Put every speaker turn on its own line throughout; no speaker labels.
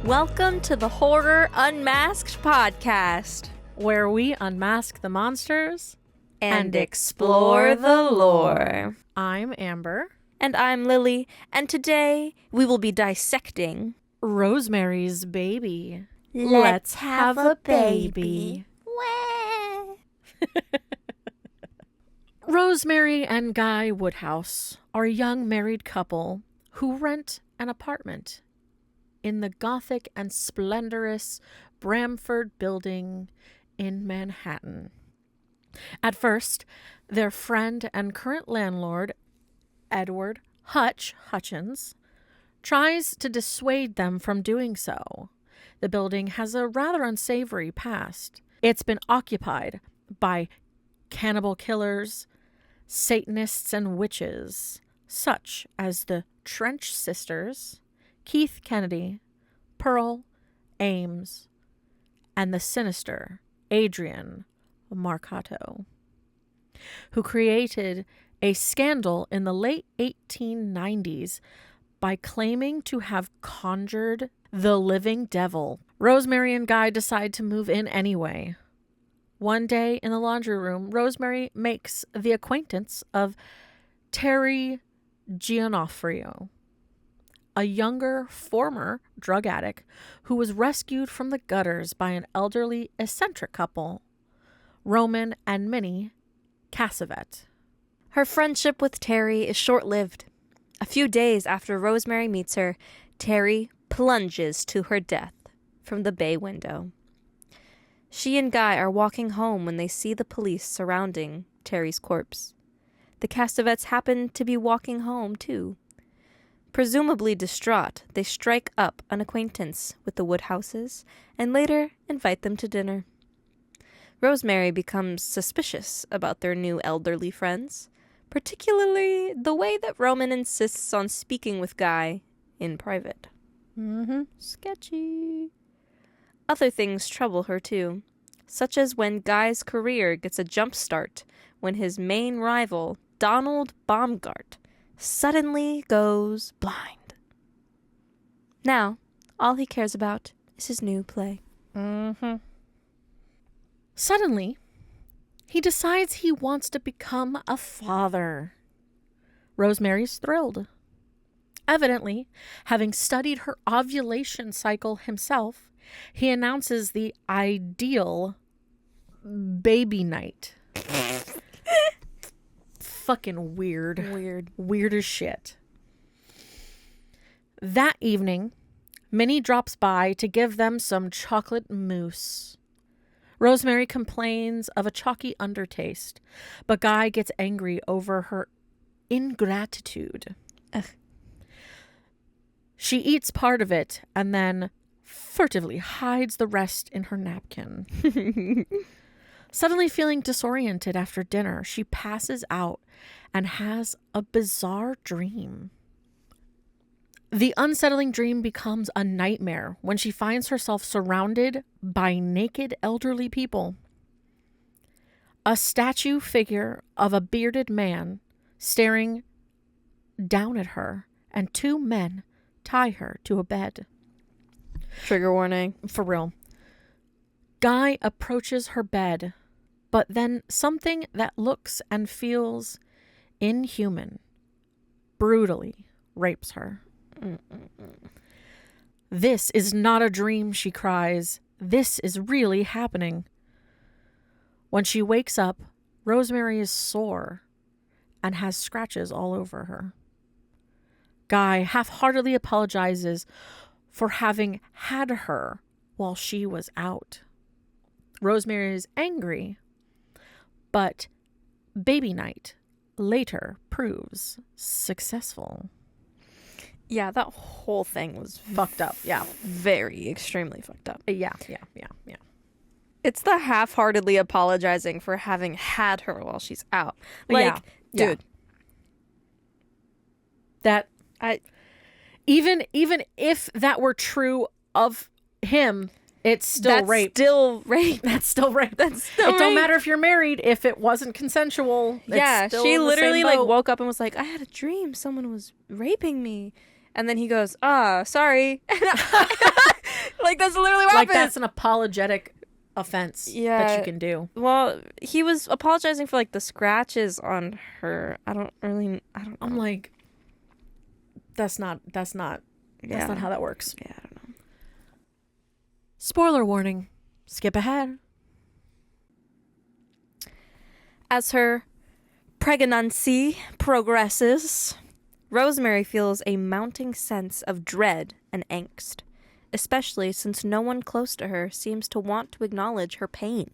Welcome to the Horror Unmasked podcast,
where we unmask the monsters
and explore the lore.
I'm Amber.
And I'm Lily, and today we will be dissecting
Rosemary's Baby.
Let's have a baby.
Rosemary and Guy Woodhouse are a young married couple who rent an apartment in the Gothic and splendorous Bramford building in Manhattan. At first, their friend and current landlord, Edward Hutchins, tries to dissuade them from doing so. The building has a rather unsavory past. It's been occupied by cannibal killers, Satanists, and witches, such as the Trench Sisters, Keith Kennedy, Pearl Ames, and the sinister Adrian Marcato, who created a scandal in the late 1890s by claiming to have conjured the living devil. Rosemary and Guy decide to move in anyway. One day in the laundry room, Rosemary makes the acquaintance of Terry Giannoffrio, a younger former drug addict who was rescued from the gutters by an elderly eccentric couple, Roman and Minnie Cassavet.
Her friendship with Terry is short-lived. A few days after Rosemary meets her, Terry plunges to her death from the bay window. She and Guy are walking home when they see the police surrounding Terry's corpse. The Cassavets happen to be walking home, too. Presumably distraught, they strike up an acquaintance with the Woodhouses and later invite them to dinner. Rosemary becomes suspicious about their new elderly friends, particularly the way that Roman insists on speaking with Guy in private. Sketchy. Other things trouble her too, such as when Guy's career gets a jump start when his main rival, Donald Baumgart, suddenly goes blind. Now, all he cares about is his new play.
Suddenly, he decides he wants to become a father. Rosemary's thrilled. Evidently, having studied her ovulation cycle himself, he announces the ideal baby night. Fucking weird. Weird as shit. That evening, Minnie drops by to give them some chocolate mousse. Rosemary complains of a chalky undertaste, but Guy gets angry over her ingratitude.
Ugh.
She eats part of it and then furtively hides the rest in her napkin. Suddenly feeling disoriented after dinner, she passes out and has a bizarre dream. The unsettling dream becomes a nightmare when she finds herself surrounded by naked elderly people. A statue figure of a bearded man staring down at her, and two men tie her to a bed.
Trigger warning.
For real. Guy approaches her bed, but then something that looks and feels inhuman brutally rapes her. This is not a dream, she cries. This is really happening. When she wakes up, Rosemary is sore and has scratches all over her. Guy half-heartedly apologizes for having had her while she was out. Rosemary is angry, but baby night later proves successful.
Yeah, that whole thing was
Fucked up. Yeah.
very extremely fucked up.
Yeah.
It's the half-heartedly apologizing for having had her while she's out. Like,
Yeah.
dude.
That even if that were true of him, it's still rape.
Still rape.
That's still rape.
That's still
It don't
rape.
matter if you're married. If it wasn't consensual,
Yeah,
it's still
she
in the
literally
same
like
boat.
woke up and was like, I had a dream someone was raping me. And then he goes, sorry. Like, that's literally what
Like,
happened.
that's an apologetic offense that you can do.
Well, he was apologizing for, like, the scratches on her. I don't know.
I'm like, that's not how that works.
Yeah, I don't know.
Spoiler warning. Skip ahead.
As her pregnancy progresses, Rosemary feels a mounting sense of dread and angst, especially since no one close to her seems to want to acknowledge her pain.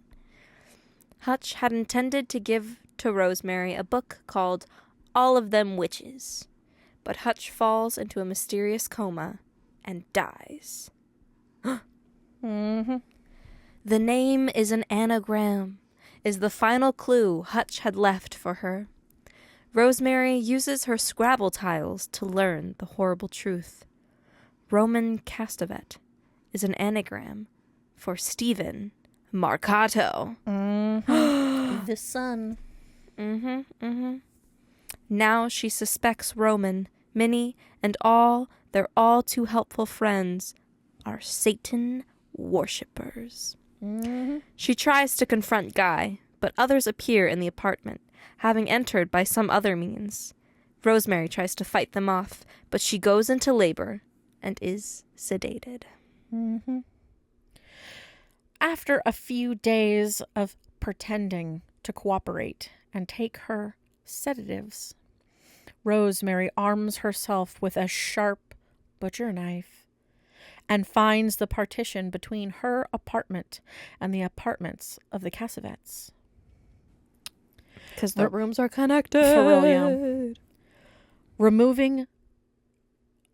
Hutch had intended to give to Rosemary a book called All of Them Witches, but Hutch falls into a mysterious coma and dies.
Mm-hmm.
The name is an anagram, is the final clue Hutch had left for her. Rosemary uses her Scrabble tiles to learn the horrible truth. Roman Castevet is an anagram for Stephen Marcato.
Mm-hmm. The sun.
Now she suspects Roman, Minnie, and all their all too helpful friends are Satan worshippers.
Mm-hmm.
She tries to confront Guy, but others appear in the apartment, having entered by some other means. Rosemary tries to fight them off, but she goes into labor and is sedated.
Mm-hmm. After a few days of pretending to cooperate and take her sedatives, Rosemary arms herself with a sharp butcher knife and finds the partition between her apartment and the apartments of the Cassavets.
Because the rooms are connected.
For real, yeah. Removing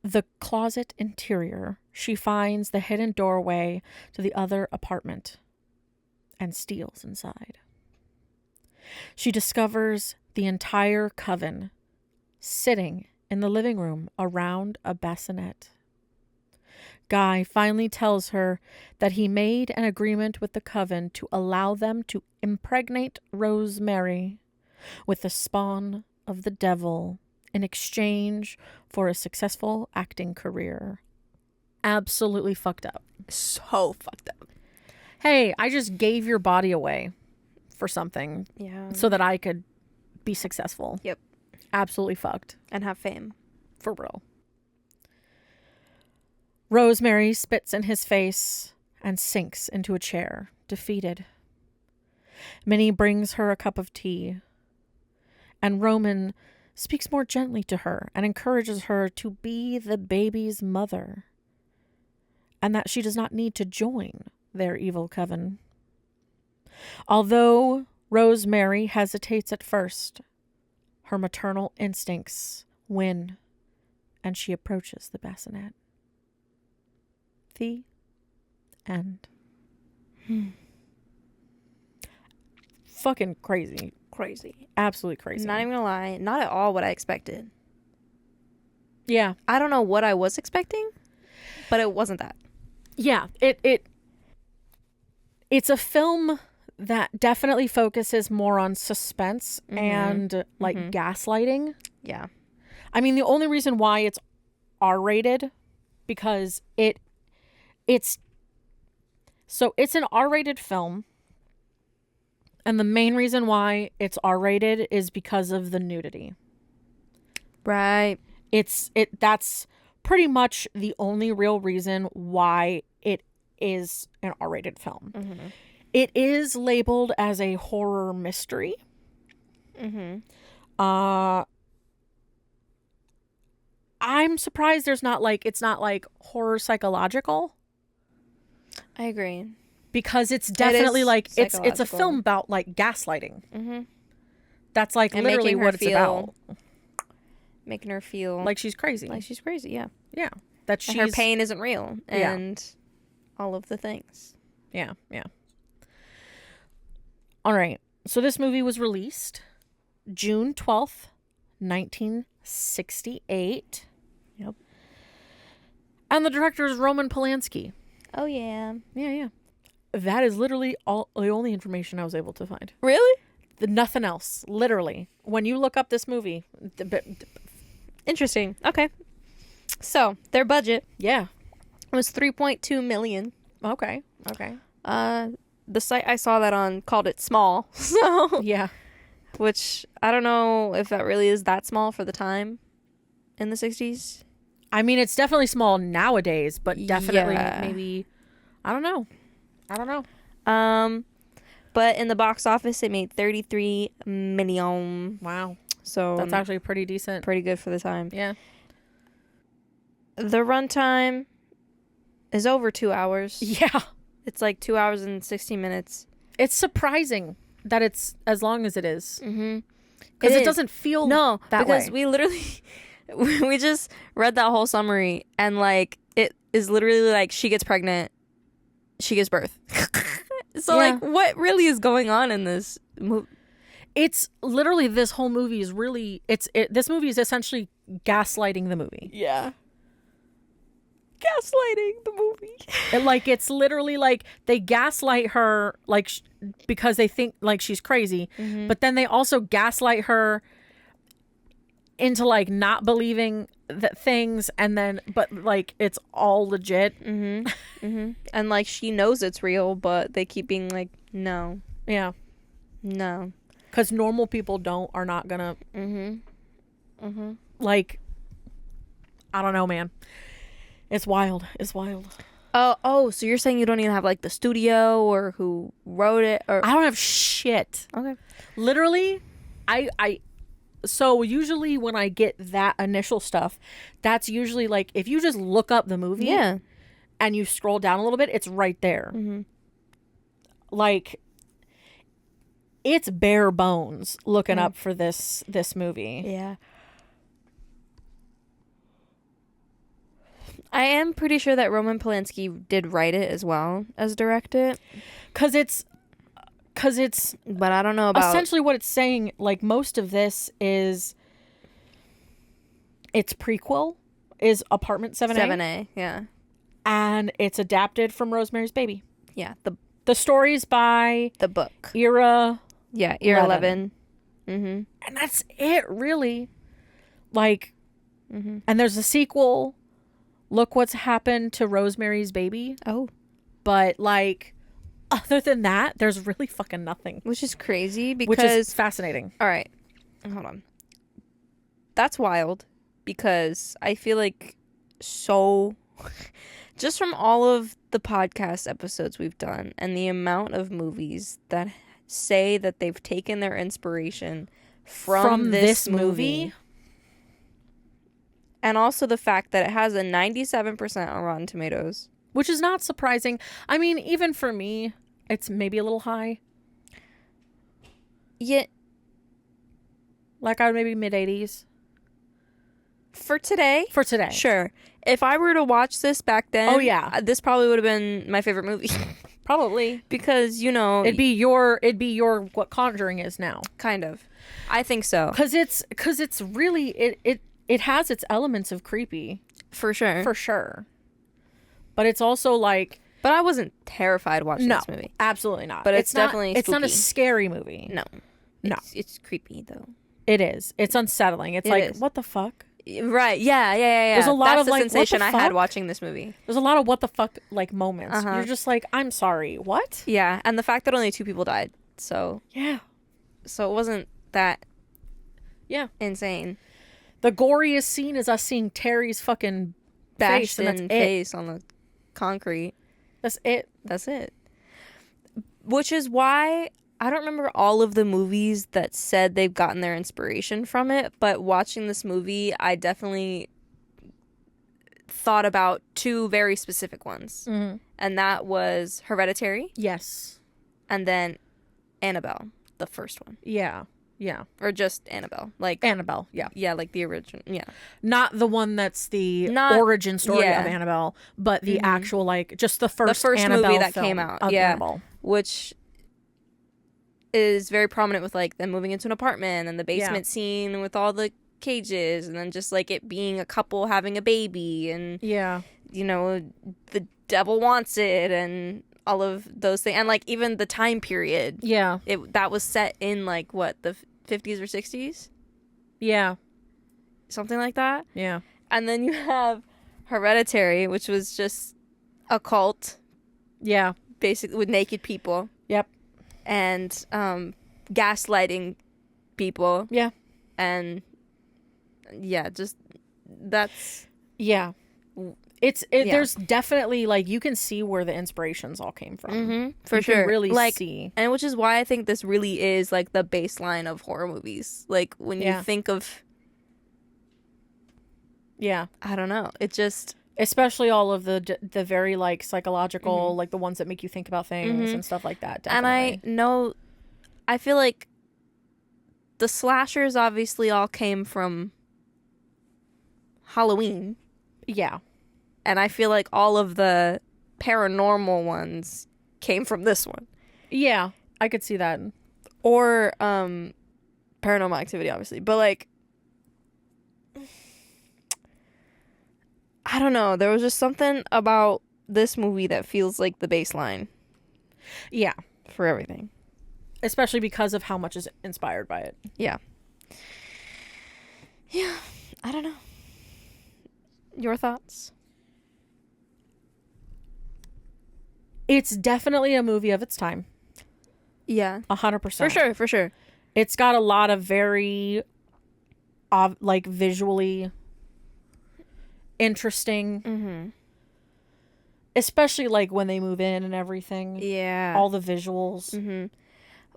the closet interior, she finds the hidden doorway to the other apartment and steals inside. She discovers the entire coven sitting in the living room around a bassinet. Guy finally tells her that he made an agreement with the coven to allow them to impregnate Rosemary with the spawn of the devil in exchange for a successful acting career. Absolutely fucked up.
So fucked up.
Hey, I just gave your body away for something so that I could be successful.
Yep.
Absolutely fucked.
And have fame.
For real. Rosemary spits in his face and sinks into a chair, defeated. Minnie brings her a cup of tea, and Roman speaks more gently to her and encourages her to be the baby's mother, and that she does not need to join their evil coven. Although Rosemary hesitates at first, her maternal instincts win, and she approaches the bassinet. The end. Fucking crazy.
Crazy.
Absolutely crazy.
Not even gonna lie, not at all what I expected.
Yeah.
I don't know what I was expecting, but it wasn't that.
Yeah. It's a film that definitely focuses more on suspense and like gaslighting.
Yeah.
I mean, the only reason why it's R-rated because it's an R-rated film, and the main reason why it's R-rated is because of the nudity.
Right.
That's pretty much the only real reason why it is an R-rated film. Mm-hmm. It is labeled as a horror mystery. Mm-hmm. I'm surprised it's not like horror psychological.
I agree.
Because it's definitely it's a film about like gaslighting. Mm-hmm. That's like and literally what it's about.
Making her feel
like she's crazy.
Like she's crazy, yeah.
Yeah. That
her pain isn't real and all of the things.
Yeah, yeah. All right. So this movie was released June 12th, 1968.
Yep.
And the director is Roman Polanski.
Oh, yeah.
Yeah, yeah. That is literally the only information I was able to find.
Really?
Nothing else. Literally. When you look up this movie.
Interesting. Okay. So, their budget.
Yeah.
It was 3.2 million.
Okay.
The site I saw that on called it small. So,
Yeah.
which I don't know if that really is that small for the time in the 60s.
I mean, it's definitely small nowadays, but definitely
Yeah.
maybe, I don't know.
But in the box office, it made 33 million.
Wow.
So
That's actually pretty decent.
pretty good for the time.
Yeah.
The runtime is over 2 hours.
Yeah.
It's like 2 hours and 16 minutes.
It's surprising that it's as long as it is.
Mm-hmm.
Because it doesn't feel
no,
that
because
way.
we literally we just read that whole summary, and like it is literally like she gets pregnant, she gives birth. So like what really is going on in this movie?
It's literally, this whole movie is really, this movie is essentially gaslighting the movie.
Yeah. Gaslighting the movie.
It's literally like they gaslight her like because they think like she's crazy, but then they also gaslight her into like not believing that things, and then but like it's all legit.
And like she knows it's real, but they keep being like, no,
Yeah,
no,
because normal people are not gonna like, I don't know, man. It's wild.
Oh, so you're saying you don't even have like the studio or who wrote it, or
I don't have shit.
okay.
Literally, so usually when I get that initial stuff, that's usually like if you just look up the movie, and you scroll down a little bit, it's right there. Like, it's bare bones looking up for this movie.
Yeah. I am pretty sure that Roman Polanski did write it as well as direct it.
Cause it's
But I don't know about...
essentially what it's saying. Like, most of this is its prequel is Apartment 7A.
7A, yeah.
And it's adapted from Rosemary's Baby.
Yeah,
The story's by
the book.
Era.
Yeah, Era 11.
And that's it, really. Like, and there's a sequel. Look What's Happened to Rosemary's Baby.
Oh.
But, like, other than that, there's really fucking nothing.
Which is crazy because...
Which is fascinating.
All right. Hold on. That's wild because I feel like so... just from all of the podcast episodes we've done and the amount of movies that say that they've taken their inspiration from this movie... And also the fact that it has a 97% on Rotten Tomatoes.
Which is not surprising. I mean, even for me, it's maybe a little high.
Yeah.
Like, I would maybe mid-80s.
For today?
For today.
Sure. If I were to watch this back then...
Oh, yeah.
This probably would have been my favorite movie.
Probably.
Because, you know...
It'd be your what Conjuring is now.
Kind of. I think so.
Because it's really... It has its elements of creepy.
For sure.
For sure. But it's also like...
But I wasn't terrified watching this movie.
Absolutely not.
But it's definitely
It's not a
spooky.
scary movie.
No. It's creepy, though.
It is. It's unsettling. It's like, what the fuck?
Right. Yeah.
There's a lot
That's
of
the
like,
sensation
what the
I had
fuck?
watching this movie.
There's a lot of what the fuck like moments. You're just like, I'm sorry. What?
Yeah. And the fact that only 2 people died. So.
Yeah.
So it wasn't that.
Yeah.
Insane.
The goriest scene is us seeing Terry's fucking
Bashed
face, and that's
in
it.
face on the concrete.
That's it.
That's it. Which is why I don't remember all of the movies that said they've gotten their inspiration from it, but watching this movie, I definitely thought about 2 very specific ones. And that was Hereditary.
Yes.
And then Annabelle, the first one.
Yeah. Yeah.
Or just Annabelle. Like
Annabelle. Yeah.
Yeah, like the original. Yeah.
Not the one that's the origin story of Annabelle, but the actual, like, just the first Annabelle
movie that
film
came out.
Of
Yeah.
Annabelle.
Which is very prominent with like them moving into an apartment and the basement scene with all the cages, and then just like it being a couple having a baby, and you know, the devil wants it, and all of those things, and like even the time period that was set in like what, the 50s or 60s, something like that. And then you have Hereditary, which was just a cult,
Yeah.
basically, with naked people.
Yep.
And gaslighting people.
Yeah.
And yeah, just that's
Yeah.
yeah.
There's definitely, like, you can see where the inspirations all came from.
For
you
sure.
can really
like,
see.
And which is why I think this really is like the baseline of horror movies. Like when you think of, I don't know, it just,
especially all of the very like psychological, like the ones that make you think about things and stuff like that. Definitely.
And I feel like the slashers obviously all came from Halloween.
Yeah.
And I feel like all of the paranormal ones came from this one.
Yeah, I could see that.
Or Paranormal Activity, obviously. But, like, I don't know. There was just something about this movie that feels like the baseline.
Yeah.
For everything.
Especially because of how much is inspired by it.
Yeah. Yeah. I don't know. Your thoughts?
It's definitely a movie of its time.
Yeah.
100%.
For sure.
It's got a lot of very, like, visually interesting.
Mm-hmm.
Especially, like, when they move in and everything.
Yeah.
All the visuals.
Mm-hmm.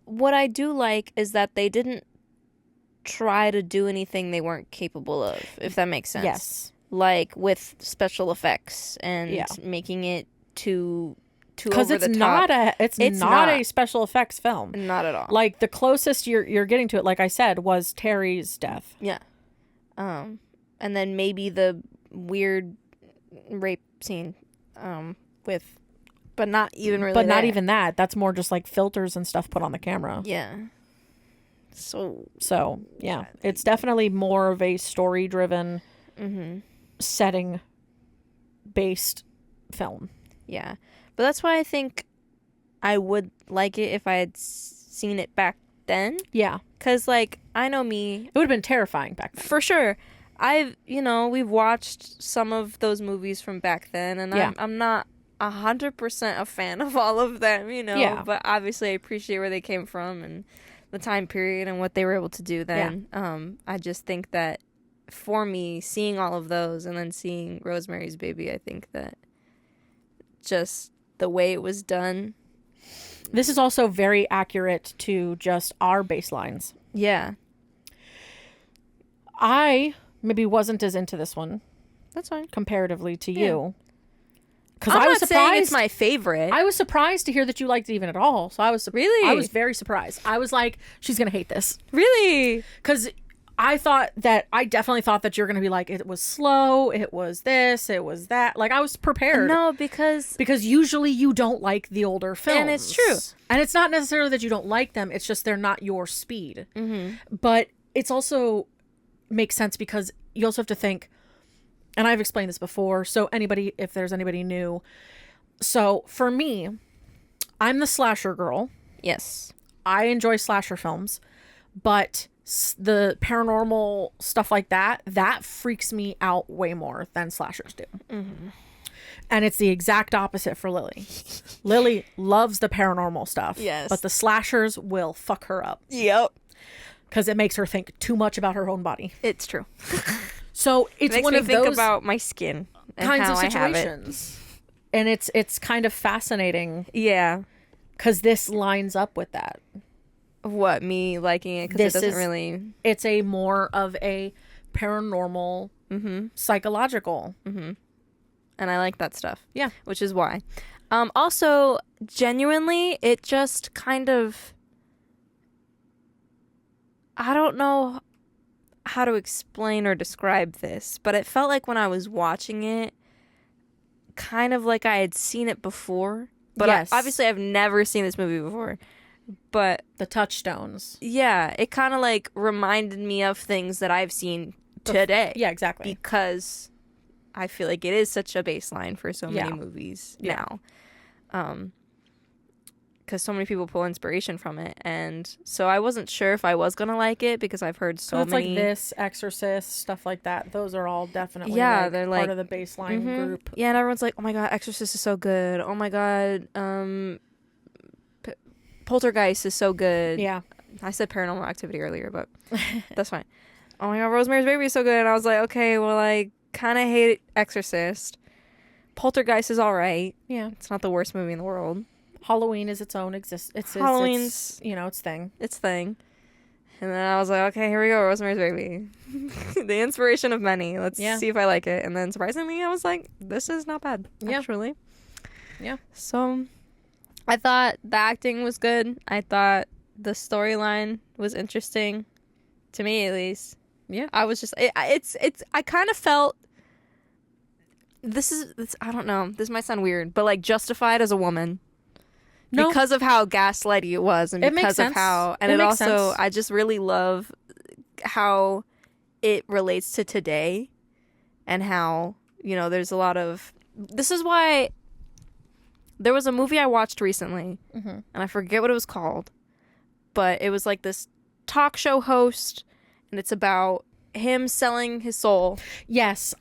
What I do like is that they didn't try to do anything they weren't capable of, if that makes sense.
Yes.
Like, with special effects and making it too over the top.
It's not a special effects film.
Not at all.
Like, the closest you're getting to it, like I said, was Terry's death.
Yeah. And then maybe the weird rape scene with, but not even really.
But not even that. That's more just like filters and stuff put on the camera.
Yeah. So
yeah, it's definitely more of a story driven, setting based film.
Yeah. But that's why I think I would like it if I had seen it back then.
Yeah.
Because, like, I know me.
It would have been terrifying back then.
For sure. We've watched some of those movies from back then, and I'm not 100% a fan of all of them,
Yeah.
But obviously I appreciate where they came from and the time period and what they were able to do then. Yeah. I just think that for me, seeing all of those and then seeing Rosemary's Baby, I think that just the way it was done.
This is also very accurate to just our baselines.
Yeah.
I maybe wasn't as into this one.
That's fine.
Comparatively to you.
Because I was surprised. Saying it's my favorite.
I was surprised to hear that you liked it even at all. So I was
really.
I was very surprised. I was like, she's gonna hate this.
Really?
Because I definitely thought that you're gonna be like, it was slow. It was this. It was that. Like, I was prepared.
No, because
usually you don't like the older films,
and it's true.
And it's not necessarily that you don't like them. It's just they're not your speed.
Mm-hmm.
But it's also makes sense because you also have to think. And I've explained this before, so if there's anybody new. So, for me, I'm the slasher girl.
Yes.
I enjoy slasher films, but the paranormal stuff like that freaks me out way more than slashers do.
Mm-hmm.
And it's the exact opposite for Lily. Lily loves the paranormal stuff.
Yes.
But the slashers will fuck her up.
Yep.
Because it makes her think too much about her own body.
It's true.
So it's one of those
think about my skin and
kinds
how
of situations,
I have it.
And it's kind of fascinating.
Yeah,
because this lines up with that.
What, me liking it? Because it doesn't really.
It's a more of a paranormal, psychological,
and I like that stuff.
Yeah,
which is why. Also, genuinely, it just kind of. I don't know how to explain or describe this, but it felt like when I was watching it, kind of like I had seen it before. But
yes.
Obviously I've never seen this movie before. But
the touchstones.
Yeah, it kind of like reminded me of things that I've seen today.
Yeah, exactly.
Because I feel like it is such a baseline for so many movies now. because so many people pull inspiration from it, and so I wasn't sure if I was gonna like it because I've heard so
it's
many.
like this, Exorcist, stuff like that. Those are all definitely
they're
part of the baseline group.
Yeah, and everyone's like, "Oh my god, Exorcist is so good. Oh my god, Poltergeist is so good."
Yeah.
I said Paranormal Activity earlier, but that's fine. Oh my god, Rosemary's Baby is so good, and I was like, okay, well, I kind of hate Exorcist. Poltergeist is all right.
Yeah,
it's not the worst movie in the world.
Halloween is its own
Halloween's
its thing.
Its thing. And then I was like, okay, here we go, Rosemary's Baby. The inspiration of many. Let's see if I like it. And then surprisingly, I was like, this is not bad, actually.
Yeah.
So I thought the acting was good. I thought the storyline was interesting, to me at least.
Yeah.
I was just, I kind of felt, this I don't know, this might sound weird, but like Justified as a woman. No. Because of how gaslighty it was, and because of how, and it also, sense. I just really love how it relates to today, and how, you know, there's a lot of, this is why there was a movie I watched recently, and I forget what it was called, but it was like this talk show host, and it's about him selling his soul.
Yes,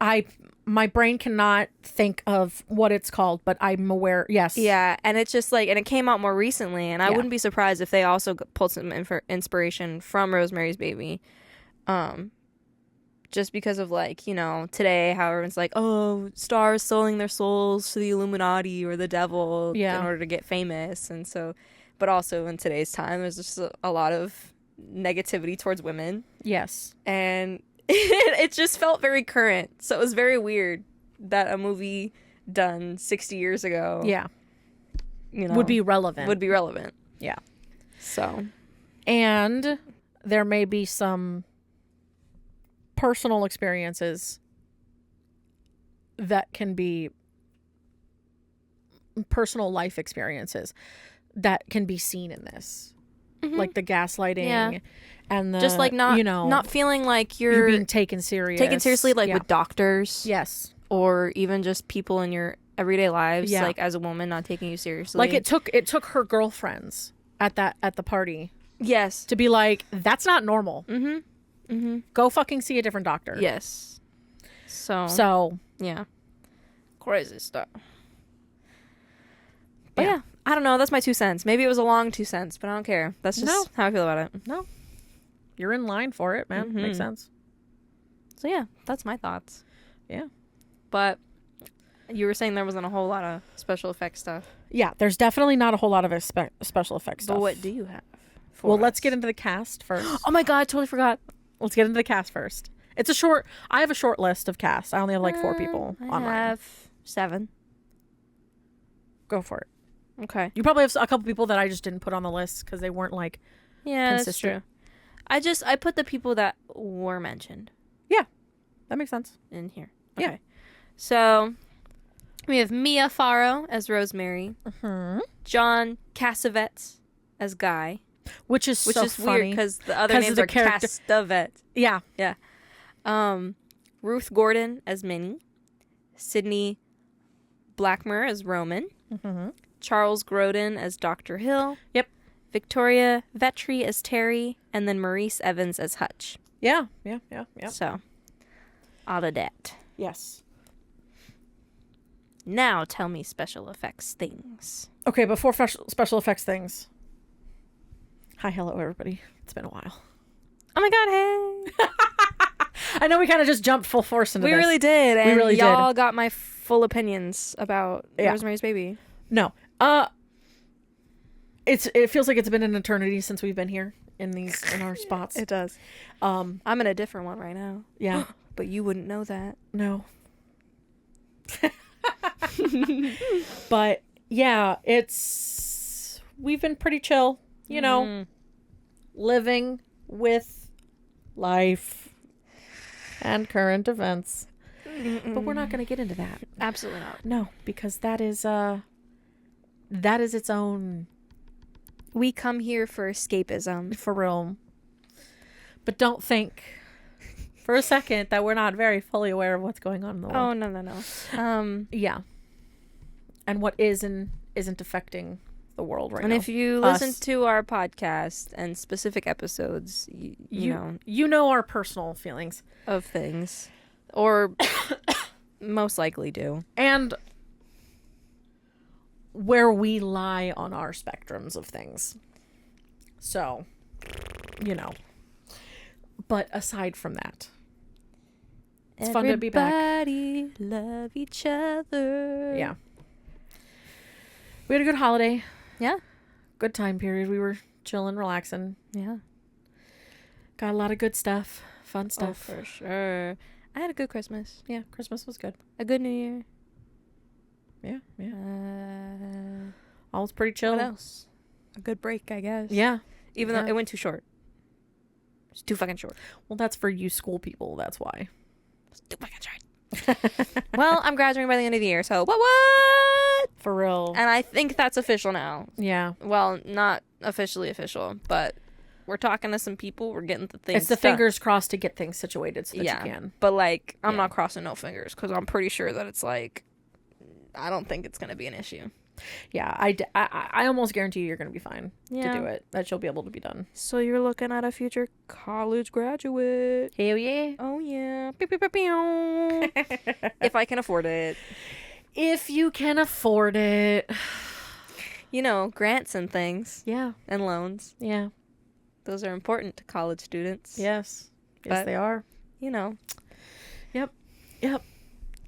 my brain cannot think of what it's called, but I'm aware. Yes.
Yeah, and it's just like, and it came out more recently, and I wouldn't be surprised if they also pulled some inspiration from Rosemary's Baby. Just because of, like, you know, today, how everyone's like, oh, stars selling their souls to the Illuminati or the devil in order to get famous. And so, but also in today's time, there's just a lot of negativity towards women.
Yes.
And it just felt very current. So it was very weird that a movie done 60 years ago, you know,
would be relevant.
Yeah. So.
And there may be some personal experiences that can be personal life experiences that can be seen in this. Like the gaslighting and the,
just like not,
you know,
not feeling like you're
being taken seriously,
like with doctors.
Yes.
Or even just people in your everyday lives, like as a woman, not taking you seriously.
Like it took her girlfriends at the party.
Yes.
To be like, that's not normal. Go fucking see a different doctor.
Yes. So yeah. Crazy stuff. But yeah, I don't know. That's my 2 cents. Maybe it was a long 2 cents, but I don't care. That's just how I feel about it.
No. You're in line for it, man. Makes sense. So yeah, that's my thoughts. Yeah. But you were saying there wasn't a whole lot of special effects stuff. Yeah, there's definitely not a whole lot of special effects stuff.
But what do you have?
Well, let's get into the cast first.
Oh my god, I totally forgot.
Let's get into the cast first. I have a short list of cast. I only have like 4 people online. I have 7. Go for it. Okay. You probably have a couple people that I just didn't put on the list because they weren't like consistent. That's true. I put the people that were mentioned. Yeah. That makes sense. In here. Okay. Yeah. So we have Mia Farrow as Rosemary. John Cassavetes as Guy. Which is funny, weird because the other names are Castavets. Yeah. Yeah. Ruth Gordon as Minnie. Sydney Blackmer as Roman. Charles Grodin as Dr. Hill. Yep. Victoria Vetri as Terry. And then Maurice Evans as Hutch. Yeah. So, all of that. Yes. Now tell me special effects things. Okay, before special effects things. Hi, hello, everybody. It's been a while. Oh my god, hey! I know we kind of just jumped full force into this. We really did. And we really y'all got my full opinions about Rosemary's Baby. No. It feels like it's been an eternity since we've been here in our spots. It does. I'm in a different one right now. Yeah. But you wouldn't know that. No. But yeah, we've been pretty chill, you know, living with life and current events. But we're not going to get into that. Absolutely not. No, because that is its own. We come here for escapism. For real. But don't think for a second that we're not very fully aware of what's going on in the world. Oh, no. Yeah. And what is and isn't affecting the world right
And
now.
if you listen to our podcast and specific episodes,
you know our personal feelings
of things, or most likely do.
And where we lie on our spectrums of things. So, But aside from that, it's fun to be back.
Everybody love each other.
Yeah. We had a good holiday.
Yeah.
Good time period. We were chilling, relaxing.
Yeah.
Got a lot of good stuff. Fun stuff.
Oh, for sure. I had a good Christmas.
Yeah, Christmas was good.
A good New Year.
Yeah. All was pretty chill.
What else? A good break, I guess.
Yeah.
Even though it went too short. It's too fucking short.
Well, that's for you school people. That's why.
It's too fucking short. Well, I'm graduating by the end of the year, so what?
For real.
And I think that's official now.
Yeah.
Well, not officially official, but we're talking to some people. We're getting the things
It's the
done.
fingers crossed to get things situated so that you can.
But, like, I'm not crossing no fingers because I'm pretty sure that it's, like, I don't think it's going to be an issue.
Yeah, I almost guarantee you're going to be fine to do it. That you'll be able to be done.
So you're looking at a future college graduate.
Hell yeah.
Oh, yeah. Pew, pew, pew, pew. If I can afford it.
If you can afford it.
Grants and things.
Yeah.
And loans.
Yeah.
Those are important to college students.
Yes. Yes,
But,
they are.
Yep.
Yep.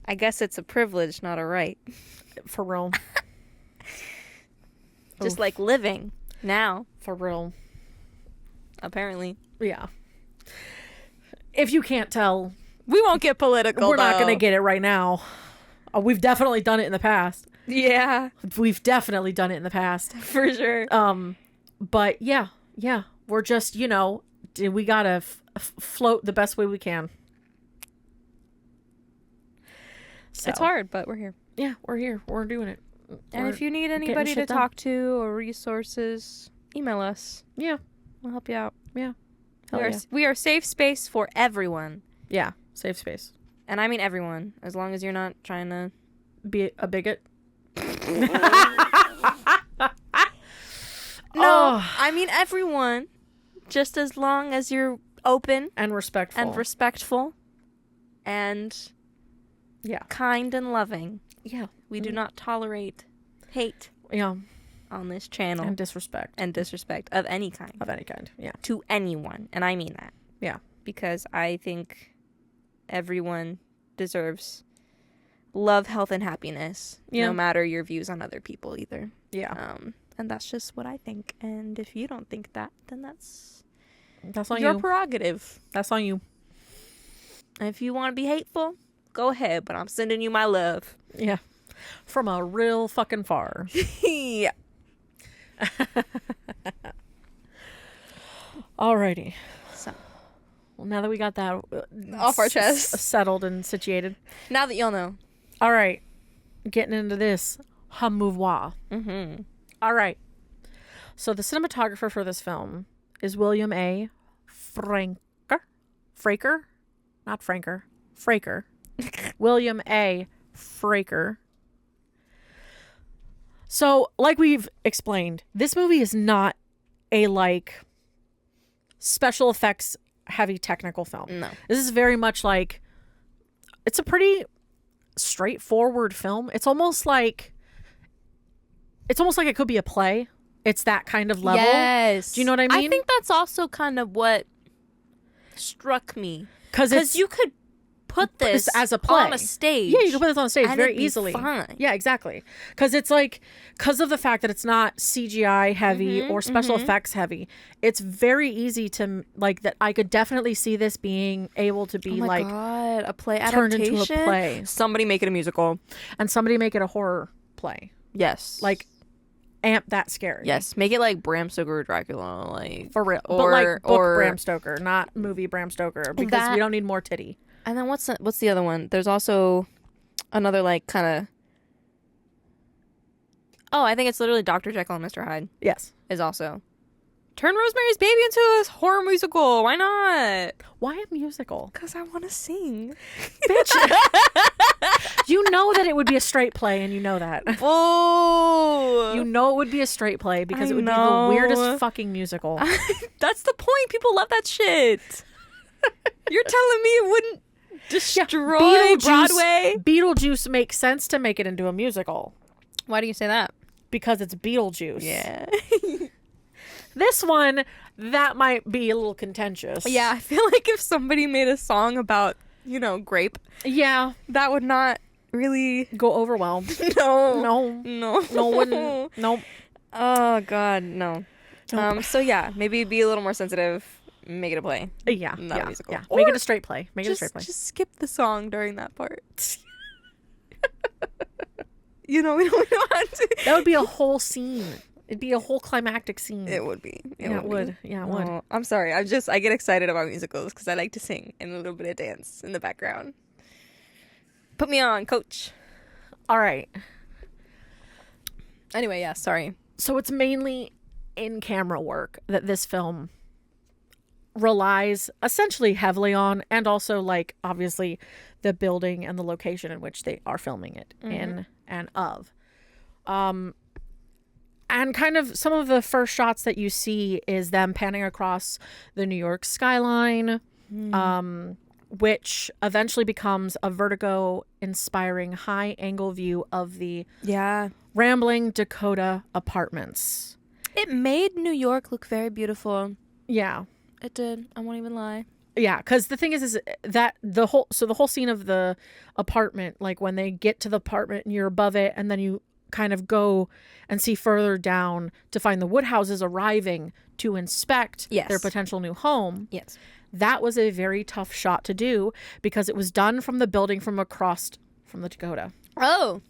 I guess it's a privilege, not a right.
For real.
Just like living now,
For real.
apparently.
Yeah. If you can't tell,
We won't get political,
we're not
though.
going to get it right now. We've definitely done it in the past.
Yeah,
We've definitely done it in the past.
for sure.
But yeah. We're just, we got to float the best way we can. So,
It's hard, but we're here.
Yeah, we're here. We're doing it.
And
We're
if you need
getting
anybody to
shit done.
talk to or resources, email us.
Yeah.
We'll help you out.
Yeah.
We
Hell
are,
yeah.
we are safe space for everyone.
Yeah. Safe space.
And I mean everyone, as long as you're not trying to...
Be a bigot.
No, I mean everyone. Just as long as you're open
And respectful.
and respectful and
yeah.
kind and loving.
Yeah.
We do not tolerate hate
Yeah.
on this channel
And disrespect.
and disrespect of any kind
Of any kind. Yeah.
to anyone. And I mean that.
Yeah.
Because I think everyone deserves love, health, and happiness.
Yeah.
No matter your views on other people either.
Yeah.
And that's just what I think. And if you don't think that, then that's
That's on
your
you.
prerogative.
That's on you.
And if you want to be hateful, go ahead. But I'm sending you my love.
Yeah. From a real fucking far.
Yeah.
Alrighty.
So,
Well, now that we got that
off our chest.
settled and situated.
Now that y'all know.
All right. Getting into this. Hamouvoir.
Mm-hmm.
All right. So the cinematographer for this film is William A. Fraker? Not Franker. Fraker. William A. Fraker. So, like we've explained, this movie is not a, special effects heavy technical film.
No.
This is very much it's a pretty straightforward film. It's almost like it could be a play. It's that kind of level.
Yes.
Do you know what I mean?
I think that's also kind of what struck me.
Because
you could put this
as a play
on a stage.
Yeah, you can put this on stage
and
very
it'd be
easily.
fine.
Yeah, exactly. Because it's because of the fact that it's not CGI heavy or special effects heavy, it's very easy to that. I could definitely see this being able to be
Oh my God, a play
turned
adaptation.
into a play,
Somebody make it a musical.
and somebody make it a horror play.
Yes.
Amp that scary.
Yes. Make it like Bram Stoker or Dracula.
For real.
Or,
but book Bram Stoker, not movie Bram Stoker, because we don't need more titty.
And then what's the other one? There's also another kind of... Oh, I think it's literally Dr. Jekyll and Mr. Hyde
Yes.
is also... Turn Rosemary's Baby into a horror musical. Why not?
Why a musical?
Because I want to sing.
Bitch. You know that it would be a straight play, and you know that.
Oh,
You know it would be a straight play because
I
it would
know.
be the weirdest fucking musical.
That's the point. People love that shit. You're telling me it wouldn't destroy Broadway?
Beetlejuice makes sense to make it into a musical
Why do you say that?
because it's Beetlejuice.
Yeah.
This one, that might be a little contentious.
Yeah, I feel like if somebody made a song about, grape,
Yeah.
that would not really...
Go over well.
No.
No, wouldn't. Nope.
Oh, God, no.
Nope.
So, yeah, maybe be a little more sensitive. Make it a play.
Yeah.
Not
yeah.
a musical.
Yeah.
Or
Make it a straight play. Make it a
just,
straight play.
just skip the song during that part. We don't have to.
That would be a whole scene. It'd be a whole climactic scene.
It would be.
It would. Yeah, it would.
Oh, I'm sorry. I get excited about musicals because I like to sing and a little bit of dance in the background. Put me on, coach.
All right.
Anyway, yeah, sorry.
So it's mainly in-camera work that this film relies essentially heavily on, and also, like, obviously the building and the location in which they are filming it in and of. And kind of some of the first shots that you see is them panning across the New York skyline, which eventually becomes a vertigo-inspiring high-angle view of the rambling Dakota apartments.
It made New York look very beautiful.
Yeah.
It did. I won't even lie.
Yeah, because the thing is that the whole scene of the apartment, like when they get to the apartment and you're above it, and then you kind of go and see further down to find the Woodhouses arriving to inspect their potential new home.
Yes.
That was a very tough shot to do because it was done from the building from across from the Dakota.
Oh.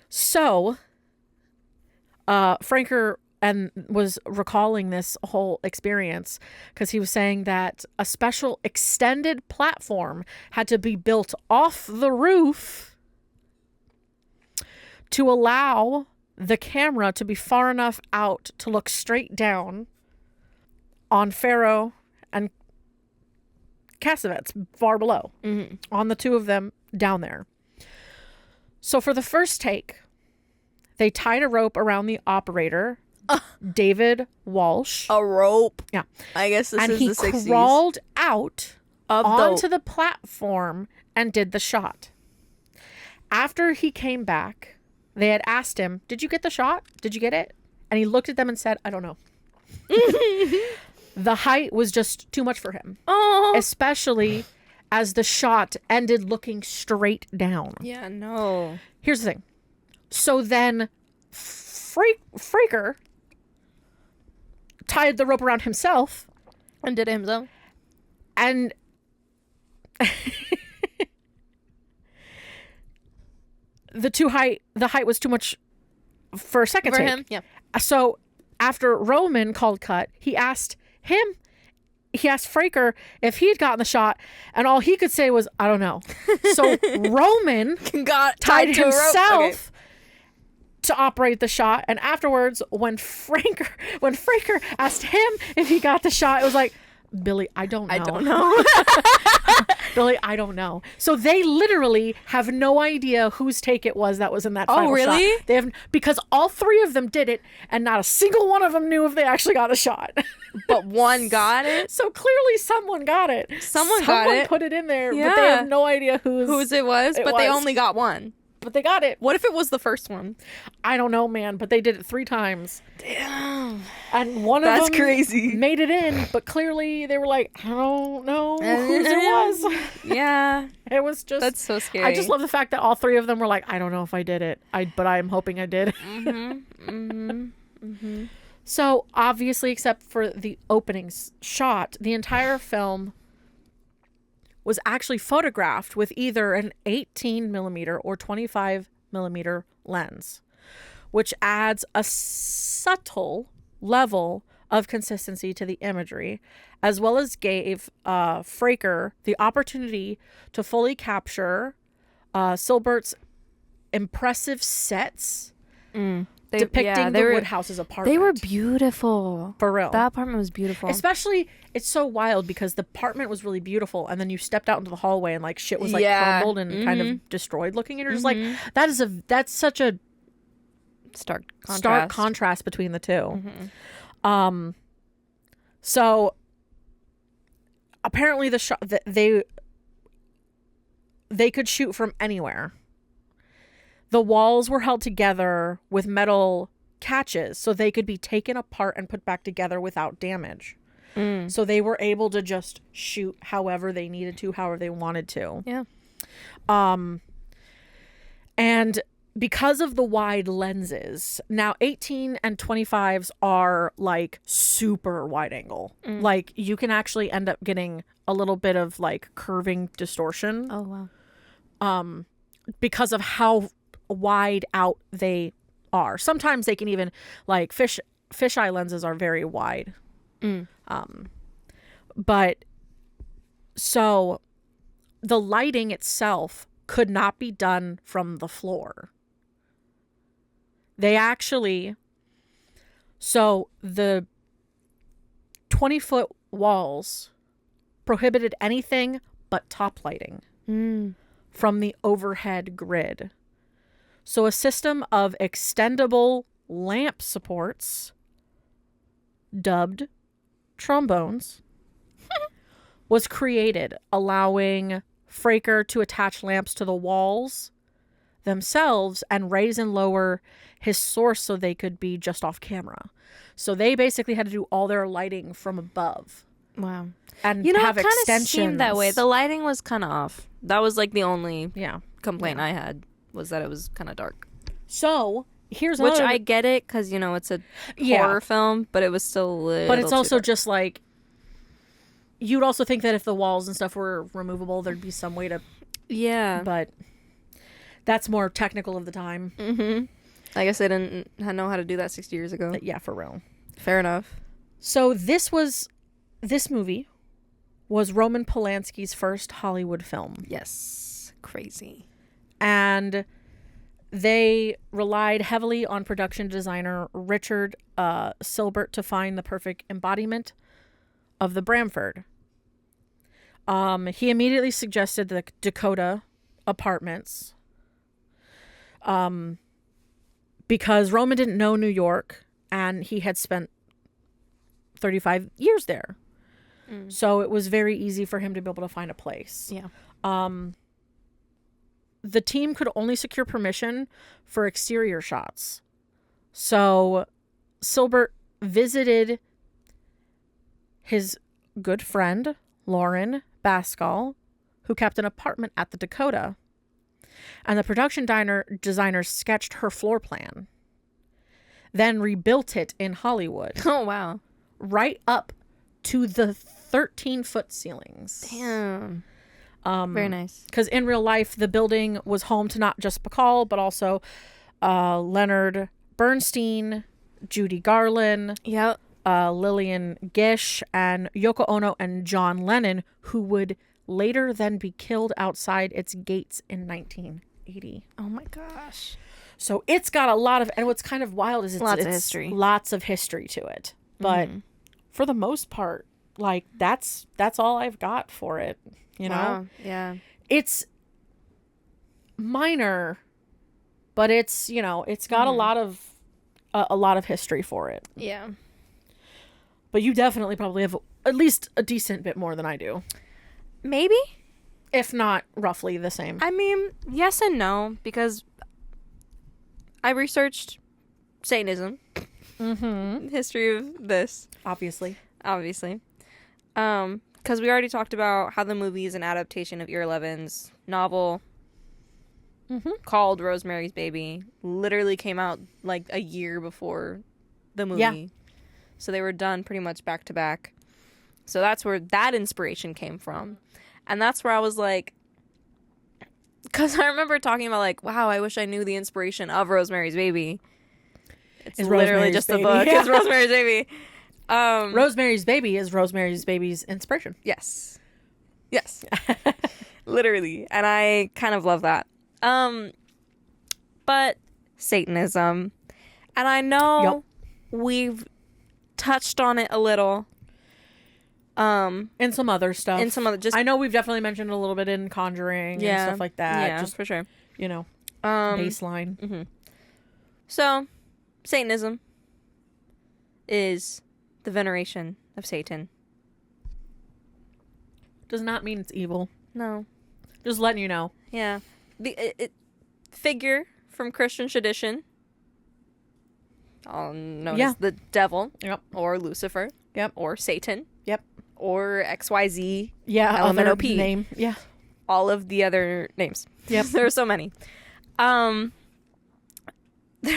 So, Franker was recalling this whole experience because he was saying that a special extended platform had to be built off the roof to allow the camera to be far enough out to look straight down on Farrow and Cassavetes far below, on the two of them down there. So for the first take, they tied a rope around the operator, David Walsh.
A rope.
Yeah.
I guess this
and
is
he
the 60s.
crawled out
Of
onto the platform and did the shot. After he came back, they had asked him, "Did you get the shot? Did you get it?" And he looked at them and said, "I don't know." The height was just too much for him.
Oh.
Especially as the shot ended looking straight down.
Yeah, no.
Here's the thing. So then Fraker tied the rope around himself.
And did it himself?
And the height was too much for a second take.
For him? Yeah.
So after Roman called cut, he asked Fraker if he'd gotten the shot, and all he could say was, "I don't know." So Roman
got
tied
to a rope.
himself to operate the shot, and afterwards, when Fraker asked him if he got the shot, it was like, "Billy, I don't know.
I don't know."
Billy, I don't know. So they literally have no idea whose take it was that was in that final shot.
really?
They have, because all three of them did it, and not a single one of them knew if they actually got a shot.
But one got it?
So clearly someone got it.
Someone got it.
put it in there,
Yeah.
but they have no idea
Whose it was, but they only got one.
But they got it.
What if it was the first one?
I don't know, man, but they did it 3 times.
Damn.
And one of
That's
them
crazy.
made it in, but clearly they were like, "I don't know whose it was."
Yeah.
It was just...
That's so scary.
I just love the fact that all 3 of them were like, "I don't know if I did it, but I'm hoping I did." So, obviously, except for the opening shot, the entire film was actually photographed with either an 18 millimeter or 25 millimeter lens, which adds a subtle level of consistency to the imagery, as well as gave Fraker the opportunity to fully capture Silbert's impressive sets depicting the Woodhouse's apartment.
They were beautiful.
For real.
That apartment was beautiful.
Especially, it's so wild because the apartment was really beautiful, and then you stepped out into the hallway and like shit was like crumbled and kind of destroyed looking, and you're just like, that's such a
stark
contrast between the two. So apparently they could shoot from anywhere. The walls were held together with metal catches so they could be taken apart and put back together without damage. So they were able to just shoot however they needed to, however they wanted to.
Yeah.
And because of the wide lenses, now 18 and 25s are like super wide angle. Like you can actually end up getting a little bit of like curving distortion.
Oh, wow.
Because of how wide out they are. Sometimes they can even like fisheye lenses are very wide. But so the lighting itself could not be done from the floor. They actually, so the 20-foot walls prohibited anything but top lighting from the overhead grid. So a system of extendable lamp supports, dubbed trombones, was created, allowing Fraker to attach lamps to the walls themselves and raise and lower his source so they could be just off camera. So they basically had to do all their lighting from above.
Wow.
And
You know,
have
it kind of
extensions.
seemed that way. The lighting was kind of off. That was like the only complaint
Yeah.
I had, was that it was kind of dark.
So here's
Which
another...
I get it, because, you know, it's a horror film, but it was still a little
But it's also
too dark.
just like... You'd also think that if the walls and stuff were removable, there'd be some way to...
Yeah.
But that's more technical of the time.
I guess they didn't know how to do that 60 years ago.
Yeah, for real.
Fair enough.
So this movie was Roman Polanski's first Hollywood film.
Yes. Crazy.
And they relied heavily on production designer Richard Silbert to find the perfect embodiment of the Bramford. He immediately suggested the Dakota apartments because Roman didn't know New York and he had spent 35 years there. So it was very easy for him to be able to find a place.
Yeah.
The team could only secure permission for exterior shots. So Silbert visited his good friend, Lauren Bascal, who kept an apartment at the Dakota. And the production designer sketched her floor plan, then rebuilt it in Hollywood.
Oh, wow.
Right up to the 13-foot ceilings.
Damn. Very nice.
Because in real life, the building was home to not just Bacall, but also Leonard Bernstein, Judy Garland,
Yep.
Lillian Gish, and Yoko Ono and John Lennon, who would later then be killed outside its gates in 1980.
Oh my gosh.
So it's got a lot of, and what's kind of wild is it's
Lots of history.
Lots of history to it. But for the most part, like that's all I've got for it. You know?
Wow. Yeah.
It's minor, but it's, you know, it's got a lot of history for it.
Yeah.
But you definitely probably have at least a decent bit more than I do.
Maybe.
If not roughly the same.
I mean, yes and no, because I researched Satanism. History of this.
Obviously.
Because we already talked about how the movie is an adaptation of Ear Levin's novel called Rosemary's Baby. Literally came out like a year before the movie.
Yeah.
So they were done pretty much back to back. So that's where that inspiration came from. And that's where I was like, because I remember talking about like, wow, I wish I knew the inspiration of Rosemary's Baby. It's literally
Rosemary's
just
Baby.
a book.
Yeah.
It's Rosemary's Baby.
Rosemary's Baby is Rosemary's Baby's inspiration.
Yes. Literally. And I kind of love that. But Satanism, And I know we've touched on it a little.
And some other stuff.
And some other, just
I know we've definitely mentioned it a little bit in Conjuring and stuff like that.
Yeah,
just
for sure.
You know, baseline.
Mm-hmm. So, Satanism is the veneration of Satan.
Does not mean it's evil.
No.
Just letting you know.
Yeah. Figure from Christian tradition, known as the devil, or Lucifer, or Satan, or XYZ, LMNOP,
name,
all of the other names. Yep, there are so many. There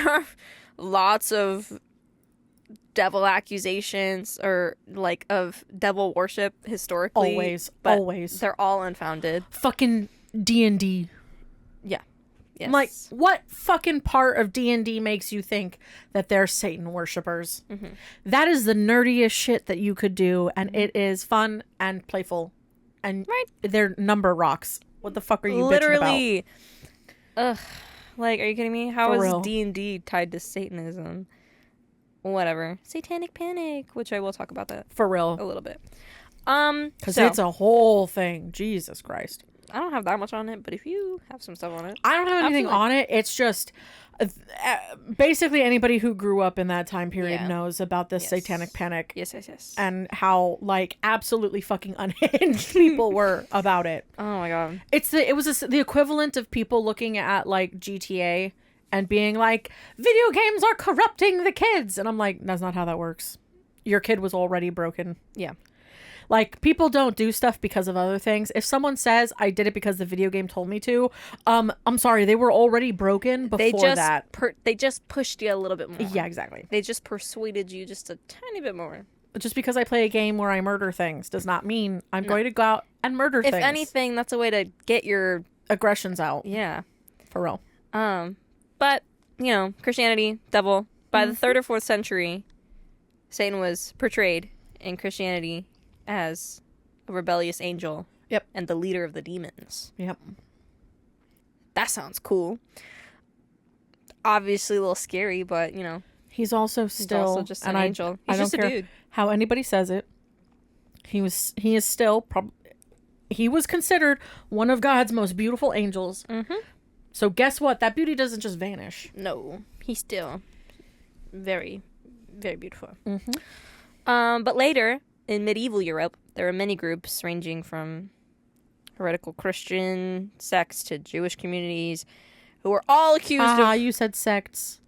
are lots of devil accusations or like of devil worship historically.
Always.
They're all unfounded.
Fucking D&D.
Yeah. Yes.
Like, what fucking part of D&D makes you think that they're Satan worshippers? Mm-hmm. That is the nerdiest shit that you could do, and it is fun and playful. And they're number rocks. What the fuck are you bitching about?
Ugh. Like, are you kidding me? How is D&D tied to Satanism? Whatever. Satanic Panic, which I will talk about that.
For real.
A little bit.
Because it's a whole thing. Jesus Christ.
I don't have that much on it, but if you have some stuff on it.
I don't have anything on it. It's just basically anybody who grew up in that time period knows about this satanic panic.
Yes.
And how like absolutely fucking unhinged people were about it.
Oh my god.
It was the equivalent of people looking at like GTA and being like, video games are corrupting the kids. And I'm like, that's not how that works. Your kid was already broken.
Yeah.
Like, people don't do stuff because of other things. If someone says, I did it because the video game told me to, I'm sorry, they were already broken before that.
They just pushed you a little bit more.
Yeah, exactly.
They just persuaded you just a tiny bit more.
Just because I play a game where I murder things does not mean I'm going to go out and murder things.
If anything, that's a way to get your
aggressions out.
Yeah.
For real.
But, you know, Christianity, devil. By the 3rd or 4th century, Satan was portrayed in Christianity as a rebellious angel.
Yep.
And the leader of the demons.
Yep.
That sounds cool. Obviously a little scary, but, you know.
He's also
just an angel. He's just a dude.
How anybody says it. He is still he was considered one of God's most beautiful angels. Mm-hmm. So guess what? That beauty doesn't just vanish.
No. He's still very, very beautiful.
Mm-hmm.
But later, in medieval Europe, there were many groups ranging from heretical Christian sects to Jewish communities who were all accused of...
you said sects.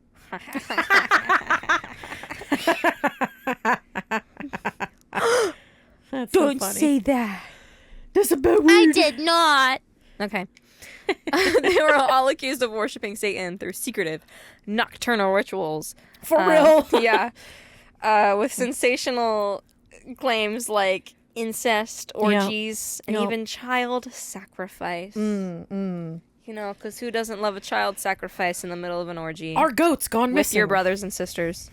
That's
Don't
so funny.
say that.
That's a bit weird.
I did not. Okay. They were all accused of worshiping Satan through secretive, nocturnal rituals.
For real?
Yeah. With sensational claims like incest, orgies, and even child sacrifice. You know, because who doesn't love a child sacrifice in the middle of an orgy?
Our goats gone missing.
With your brothers and sisters.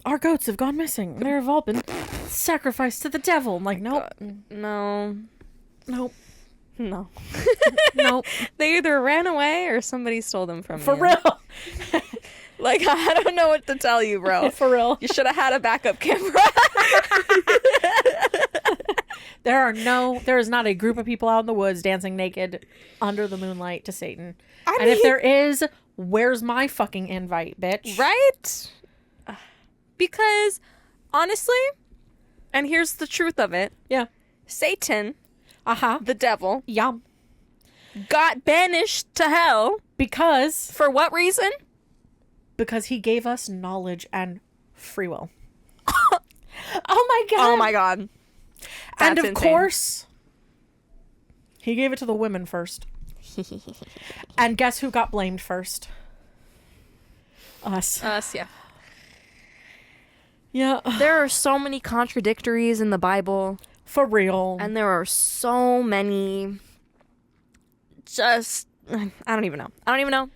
Our goats have gone missing. They've all been sacrificed to the devil. I'm like, nope.
No.
Nope.
No.
Nope.
They either ran away or somebody stole them from
For
you.
real.
Like, I don't know what to tell you, bro.
For real.
You should have had a backup camera.
There is not a group of people out in the woods dancing naked under the moonlight to Satan. And if there is, where's my fucking invite, bitch?
Right? Because, honestly, and here's the truth of it.
Yeah.
Satan, the devil, got banished to hell.
Because?
For what reason?
Because he gave us knowledge and free will. Oh my god.
Oh my god.
And of course, he gave it to the women first. And guess who got blamed first? Us.
Us, yeah.
Yeah.
There are so many contradictories in the Bible.
For real.
And there are so many I don't even know.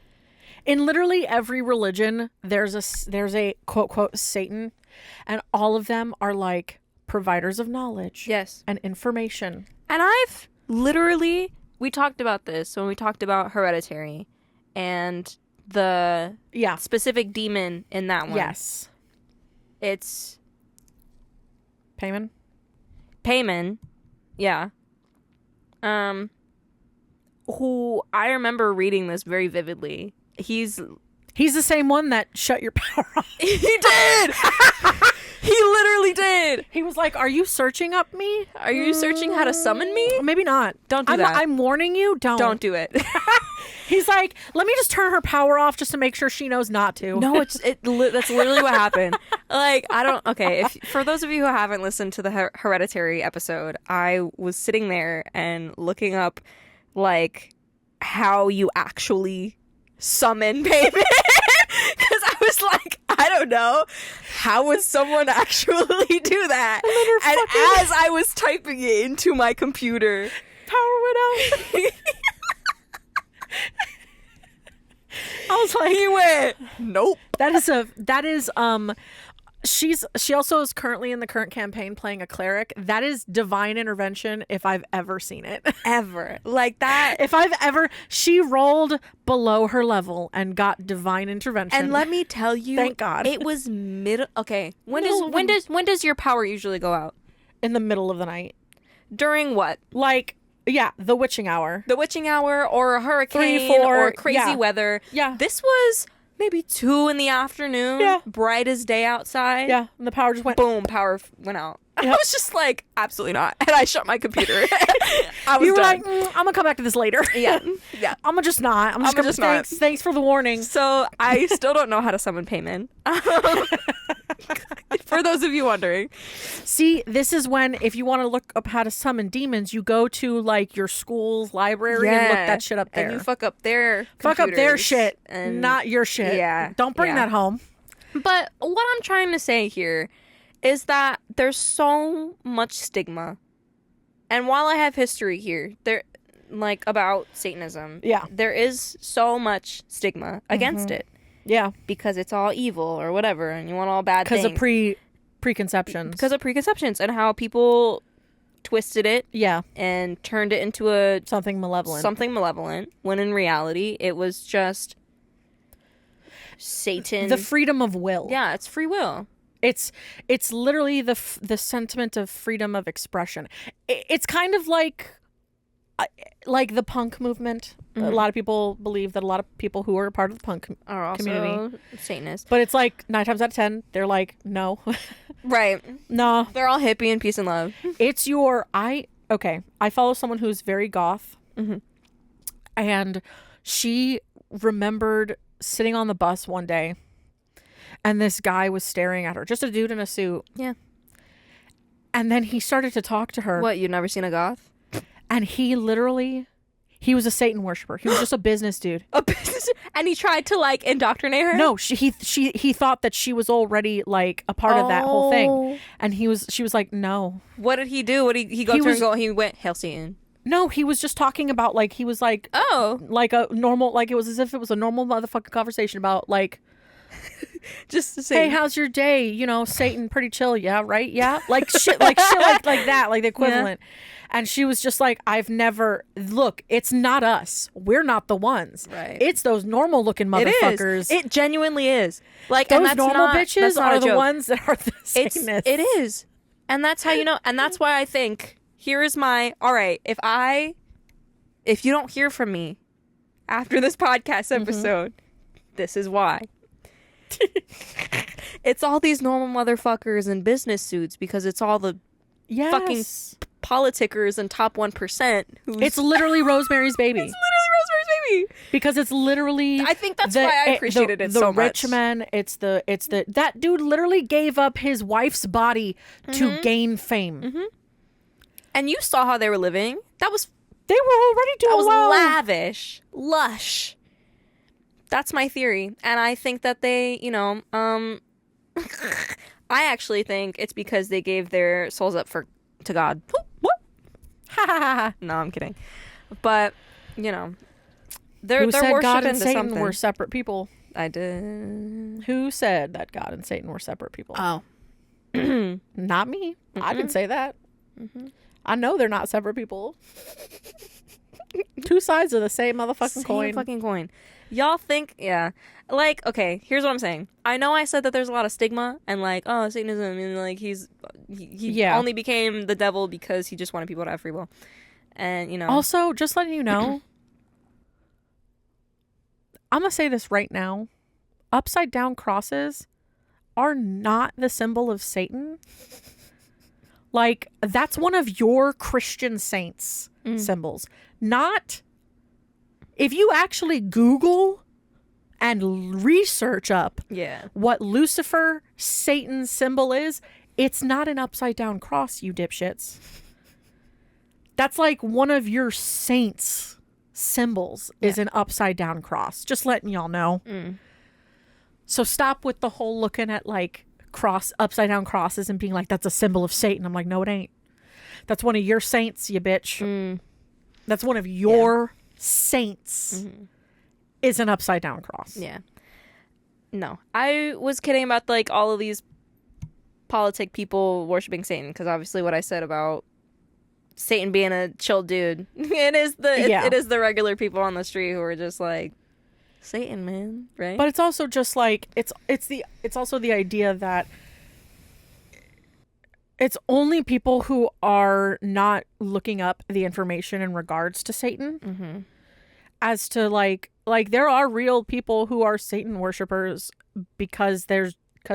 In literally every religion, there's a quote, quote, Satan. And all of them are like providers of knowledge.
Yes.
And information.
And we talked about this when we talked about Hereditary and the
Yeah.
specific demon in that one.
Yes.
It's
Payman?
Payman. Yeah. Who I remember reading this very vividly. He's
the same one that shut your power off.
He did. He literally did.
He was like, "Are you searching up me?
Are you searching how to summon me?
Maybe not.
Don't do that.
I'm warning you.
Don't do it."
He's like, "Let me just turn her power off just to make sure she knows not to."
No, that's literally what happened. Like, I don't. Okay, for those of you who haven't listened to the Hereditary episode, I was sitting there and looking up, like, how you actually summon Payman. Because I was like, I don't know. How would someone actually do that? And as I was typing it into my computer,
power went out. I was like,
he went, nope.
That is she also is currently in the current campaign playing a cleric. That is divine intervention if I've ever seen it.
Ever. Like that.
She rolled below her level and got divine intervention.
And let me tell you,
thank God.
It was okay. When does your power usually go out?
In the middle of the night.
During what?
Like, yeah, the witching hour.
The witching hour or a hurricane
3, 4,
or crazy weather.
Yeah.
This was maybe 2 p.m.
Yeah.
Bright as day outside.
Yeah. And the power just went.
Boom. Power went out.
Yep.
I was just like, absolutely not. And I shut my computer. I was
you were
done.
like, I'm going to come back to this later.
Yeah. Yeah.
I'm going to just not. I'm just going to
not.
Thanks for the warning.
So I still don't know how to summon Payman. For those of you wondering.
See, this is when, if you want to look up how to summon demons, you go to like your school's library and look that shit up there.
And you fuck up their
shit,
and
not your shit.
Yeah.
Don't bring that home.
But what I'm trying to say here is that there's so much stigma. And while I have history here, like about Satanism, there is so much stigma against it.
Yeah.
Because it's all evil or whatever, and you want all bad things.
Because of preconceptions.
Because of preconceptions and how people twisted it.
Yeah.
And turned it into
something malevolent.
When in reality, it was just Satan.
The freedom of will.
Yeah, it's free will.
It's literally the sentiment of freedom of expression. It's kind of like the punk movement.
Mm-hmm.
A lot of people believe that a lot of people who are part of the punk
are also
community
Satanists.
But it's like 9 times out of 10, they're like, no.
Right.
No.
They're all hippie and peace and love.
It's I follow someone who's very goth. Mm-hmm. And she remembered sitting on the bus one day and this guy was staring at her, just a dude in a suit.
Yeah.
And then he started to talk to her.
What, you've never seen a goth?
And he was a Satan worshiper. He was just a business dude.
And he tried to like indoctrinate her?
No, he thought that she was already like a part of that whole thing. And she was like, no.
What did he do? What he go through and he went, Hail Satan.
No, he was just talking about like, he was like, like a normal, like it was as if it was a normal motherfucking conversation about like,
just to say,
hey, how's your day? You know, Satan, pretty chill. Yeah. Right. Yeah. Like shit like that, like the equivalent. Yeah. And she was just like, look, it's not us. We're not the ones.
Right.
It's those normal looking motherfuckers.
It genuinely is. Like,
those
and that's
normal
not,
bitches
that's not
are
a
the
joke.
ones that are the Satanists.
It is. And that's how you know. And that's why I think, here is my, all right, if you don't hear from me after this podcast episode, this is why. It's all these normal motherfuckers in business suits because it's all the fucking politicers and top 1%.
It's literally Rosemary's Baby.
It's literally Rosemary's Baby.
Because it's literally...
I think that's why I appreciated it so much.
The rich man, that dude literally gave up his wife's body to gain fame. Mm-hmm.
And you saw how they were living. They
were already doing well.
Lavish. Lush. That's my theory. And I think that they, I actually think it's because they gave their souls up to God. What? No, I'm kidding. But, they're
Who said
worshiping
God and
to
Satan
something.
were separate people?
I did.
Who said that God and Satan were separate people?
Oh.
Not me. I didn't say that. Mm-hmm. I know they're not separate people. Two sides of the same motherfucking
Same
coin.
fucking coin. Y'all think, yeah. Like, okay, here's what I'm saying. I know I said that there's a lot of stigma and like, oh, Satanism, and like he
Yeah.
only became the devil because he just wanted people to have free will. And, you know.
Also, just letting you know, I'm going to say this right now. Upside down crosses are not the symbol of Satan. Like, that's one of your Christian saints' symbols. Not, if you actually Google and research up what Lucifer, Satan's symbol is, it's not an upside down cross, you dipshits. That's like one of your saints' symbols is an upside down cross. Just letting y'all know. So stop with the whole looking at like upside down crosses and being like, that's a symbol of Satan. I'm like, no, it ain't. That's one of your saints, you bitch. That's one of your saints is an upside down cross.
Yeah. No. I was kidding about like all of these politic people worshiping Satan because obviously what I said about Satan being a chill dude. It is the regular people on the street who are just like, Satan, man, right?
But it's also just like it's also the idea that it's only people who are not looking up the information in regards to Satan as to like there are real people who are Satan worshipers because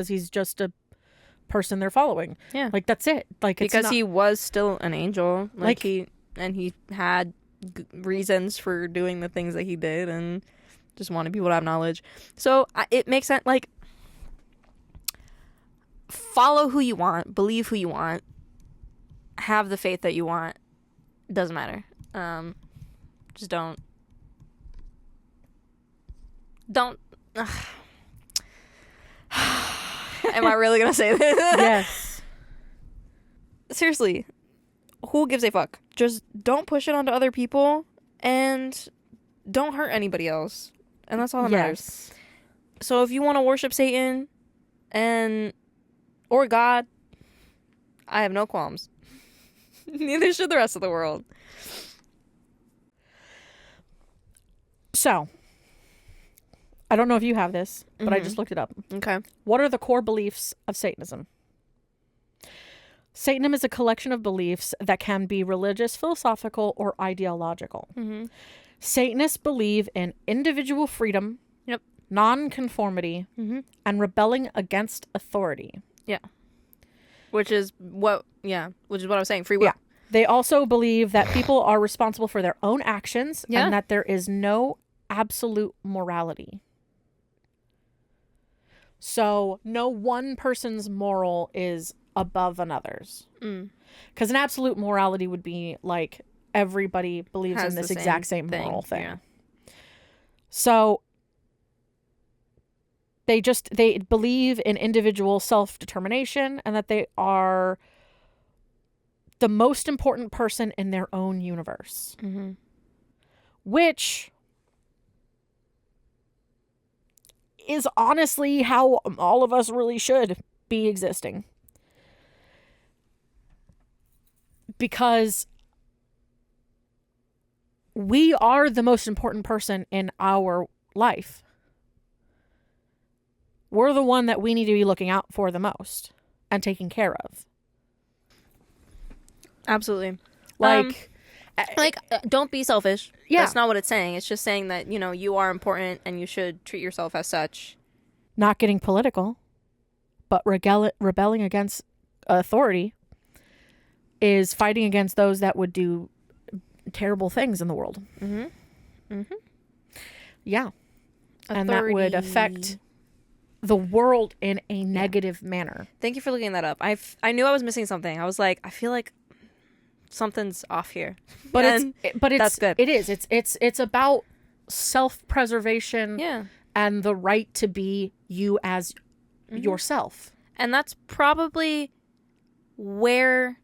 he's just a person they're following. Yeah, like that's it. Like
because he was still an angel, like he had reasons for doing the things that he did and just wanted people to have knowledge. So it makes sense. Like, follow who you want, believe who you want, have the faith that you want. Doesn't matter. Just don't. Am I really gonna say this?
Yes.
Seriously, who gives a fuck? Just don't push it onto other people and don't hurt anybody else. And that's all that matters. So if you want to worship Satan or God, I have no qualms. Neither should the rest of the world.
So, I don't know if you have this, but I just looked it up.
Okay.
What are the core beliefs of Satanism? Satanism is a collection of beliefs that can be religious, philosophical, or ideological. Satanists believe in individual freedom, non-conformity, and rebelling against authority.
Yeah. Which is what I was saying, free will. Yeah.
They also believe that people are responsible for their own actions and that there is no absolute morality. So no one person's moral is above another's. Because an absolute morality would be like everybody believes in this exact same moral thing. Yeah. So they believe in individual self-determination and that they are the most important person in their own universe. Which is honestly how all of us really should be existing. Because we are the most important person in our life. We're the one that we need to be looking out for the most and taking care of.
Absolutely.
Like,
don't be selfish.
Yeah.
That's not what it's saying. It's just saying that, you are important and you should treat yourself as such.
Not getting political, but rebelling against authority is fighting against those that would do terrible things in the world. Yeah. Authority. And that would affect the world in a negative manner.
Thank you for looking that up. I knew I was missing something. I was like, I feel like something's off here.
But it's
that's good.
It is. It's about self-preservation and the right to be you as yourself.
And that's probably where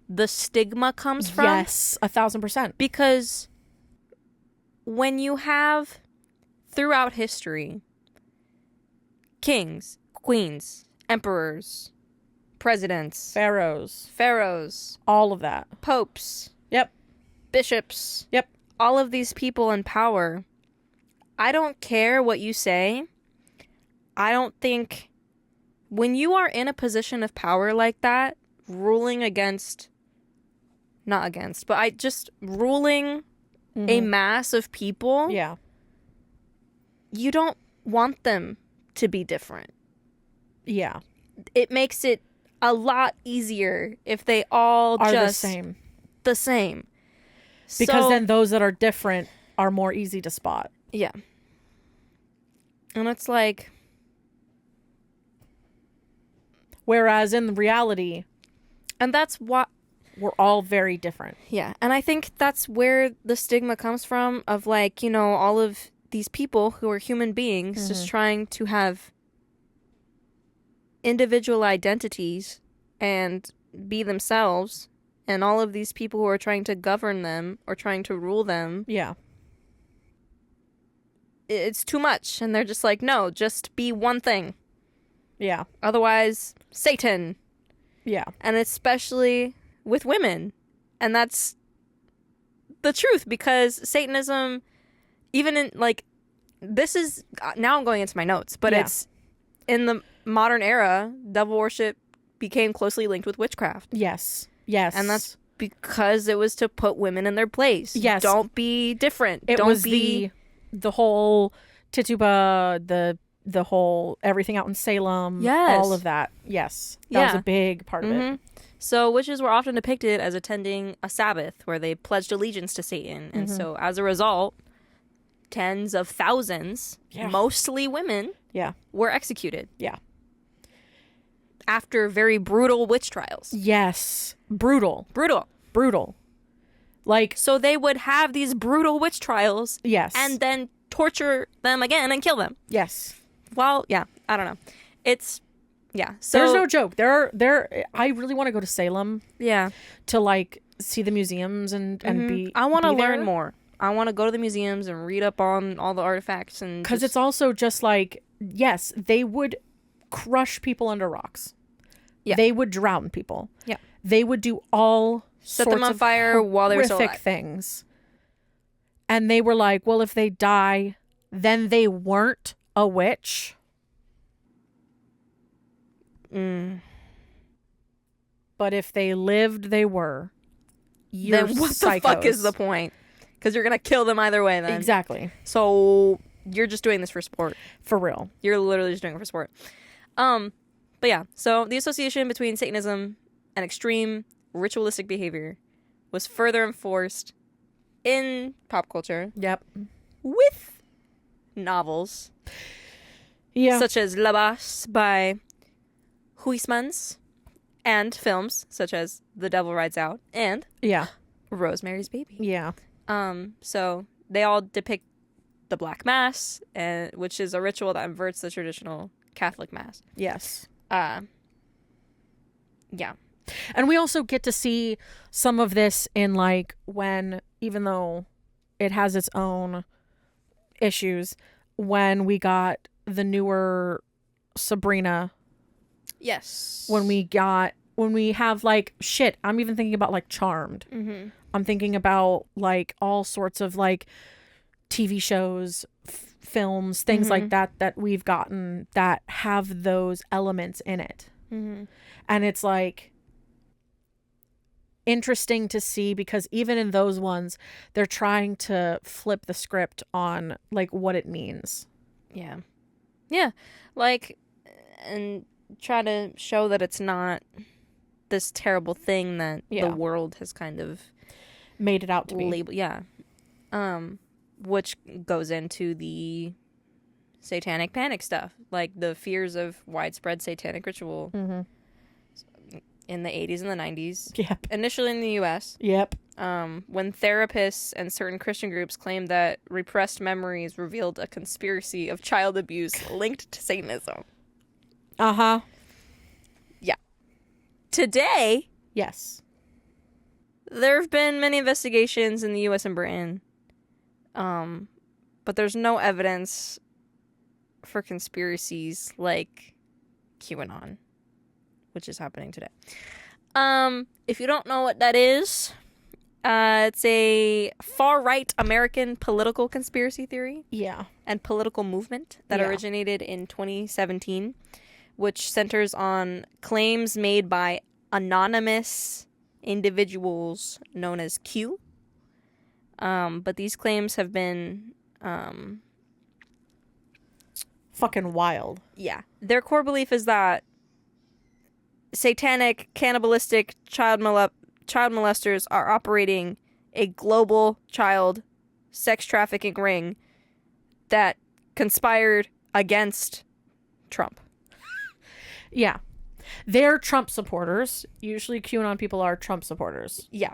the stigma comes from.
Yes, 1,000%.
Because when you have throughout history kings, queens, emperors, presidents,
pharaohs,
pharaohs,
all of that,
popes,
yep,
bishops,
yep,
all of these people in power, I don't care what you say. I don't think when you are in a position of power like that, ruling against, not against, but ruling a mass of people,
Yeah.
you don't want them to be different.
Yeah.
It makes it a lot easier if they all
Are
just
the same. Because then those that are different are more easy to spot.
Yeah. And it's like...
Whereas in reality...
And that's what...
We're all very different.
Yeah. And I think that's where the stigma comes from of like, you know, all of these people who are human beings just trying to have individual identities and be themselves, and all of these people who are trying to govern them or trying to rule them.
Yeah.
It's too much. And they're just like, no, just be one thing.
Yeah.
Otherwise, Satan.
Yeah.
And especially with women. And that's the truth, because Satanism, even in like, this is, now I'm going into my notes, but it's in the modern era, devil worship became closely linked with witchcraft.
Yes. Yes.
And that's because it was to put women in their place.
Yes.
Don't be different.
It
Don't
was
be
the whole Tituba, the whole everything out in Salem.
Yes.
All of that. Yes. That was a big part of it.
So witches were often depicted as attending a Sabbath where they pledged allegiance to Satan. And so as a result, tens of thousands, mostly women, were executed.
Yeah.
After very brutal witch trials.
Yes. Brutal. Like,
so they would have these brutal witch trials.
Yes.
And then torture them again and kill them.
Yes.
Well, yeah, I don't know. It's, so
there's no joke. I really want to go to Salem.
Yeah.
To like see the museums and be.
I want to
be
learn
there.
more. I want to go to the museums and read up on all the artifacts, and
because it's also just like, yes, they would crush people under rocks. Yeah. They would drown people.
Yeah.
They would do all
set
sorts
them on
of
fire while they were still alive.
things. And they were like, well, if they die, then they weren't a witch. But if they lived, they were. You're
then what
psychos.
the fuck is the point? Because you're gonna kill them either way. Then
exactly.
So you're just doing this for sport.
For real.
You're literally just doing it for sport. But yeah. So the association between Satanism and extreme ritualistic behavior was further enforced in pop culture.
Yep.
With novels.
Yeah.
Such as La Basse by Huysmans, and films such as The Devil Rides Out and Rosemary's Baby.
Yeah.
So they all depict the Black Mass, which is a ritual that inverts the traditional Catholic Mass.
Yes.
Yeah.
And we also get to see some of this in like when, even though it has its own issues, when we got the newer Sabrina.
Yes.
When we have like shit, I'm even thinking about like Charmed.
Mm-hmm.
I'm thinking about like all sorts of like TV shows, films, things like that we've gotten that have those elements in it.
Mm-hmm.
And it's like interesting to see because even in those ones, they're trying to flip the script on like what it means.
Yeah. Yeah. Like, and try to show that it's not this terrible thing that the world has kind of
made it out to be.
Yeah. Which goes into the satanic panic stuff, like the fears of widespread satanic ritual in the 80s and the 90s.
Yep.
Initially in the U.S.
Yep.
When therapists and certain Christian groups claimed that repressed memories revealed a conspiracy of child abuse linked to Satanism.
Uh-huh.
Yeah. Today,
yes,
there have been many investigations in the U.S. and Britain, but there's no evidence for conspiracies like QAnon, which is happening today. If you don't know what that is, It's a far-right American political conspiracy theory
Yeah.
and political movement that
Yeah.
originated in 2017, which centers on claims made by anonymous individuals known as Q. But these claims have been,
Fucking wild.
their core belief is that satanic, cannibalistic child molesters are operating a global child sex trafficking ring that conspired against Trump.
Yeah. They're Trump supporters. Usually QAnon people are Trump supporters.
Yeah.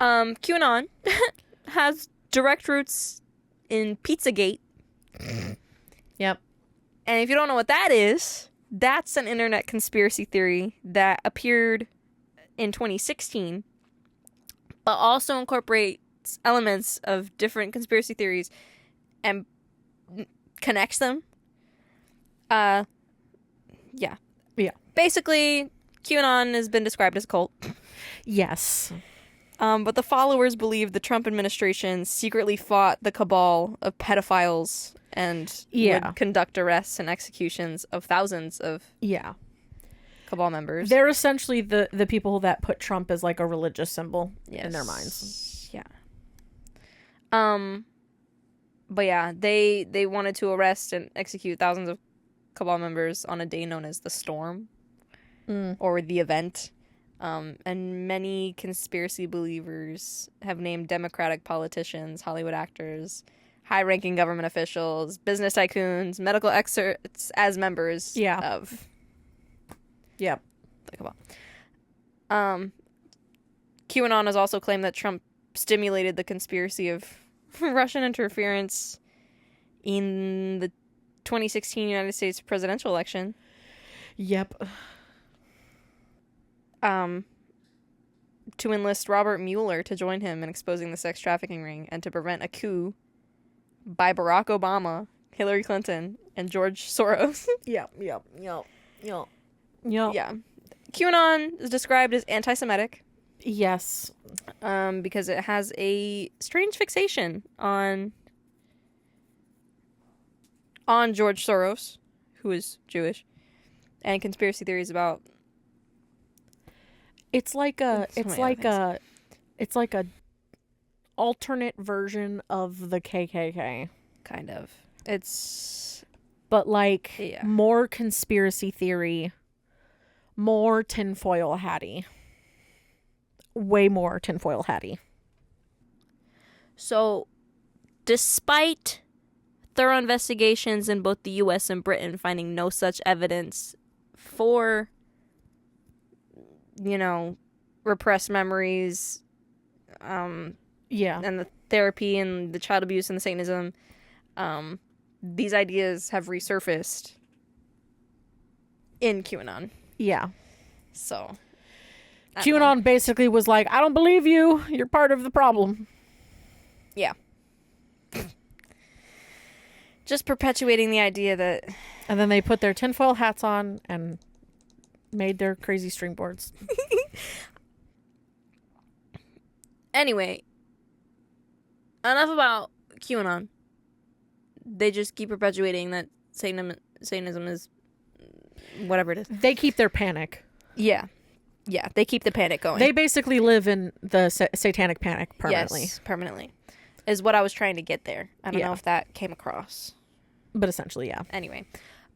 QAnon has direct roots in Pizzagate.
Yep.
And if you don't know what that is, that's an internet conspiracy theory that appeared in 2016, but also incorporates elements of different conspiracy theories and connects them. Yeah.
Yeah.
Basically, QAnon has been described as a cult.
Yes.
But the followers believe the Trump administration secretly fought the cabal of pedophiles and would conduct arrests and executions of thousands of
Yeah.
cabal members.
They're essentially the people that put Trump as like a religious symbol in their minds.
Yeah. But yeah, they wanted to arrest and execute thousands of cabal members on a day known as the Storm or the event. And many conspiracy believers have named Democratic politicians, Hollywood actors, high-ranking government officials, business tycoons, medical experts as members of
the
cabal. QAnon has also claimed that Trump stimulated the conspiracy of Russian interference in the 2016 United States presidential election.
Yep.
To enlist Robert Mueller to join him in exposing the sex trafficking ring and to prevent a coup by Barack Obama, Hillary Clinton, and George Soros.
Yep.
Yeah. QAnon is described as anti-Semitic.
Yes.
Because it has a strange fixation on George Soros, who is Jewish, and conspiracy theories about
it's like a alternate version of the KKK.
kind of. It's
but like more conspiracy theory, more tinfoil hatty. Way more tinfoil hatty.
So, despite thorough investigations in both the U.S. and Britain finding no such evidence for, repressed memories, and the therapy and the child abuse and the Satanism, these ideas have resurfaced in QAnon.
Yeah.
So,
QAnon basically was like, I don't believe you. You're part of the problem.
Yeah. Just perpetuating the idea that...
And then they put their tinfoil hats on and made their crazy string boards.
Anyway, enough about QAnon. They just keep perpetuating that Satanism is whatever it is.
They keep their panic.
Yeah. Yeah, they keep the panic going.
They basically live in the satanic panic permanently.
Yes, permanently. Is what I was trying to get there. I don't know if that came across.
But essentially, yeah.
Anyway.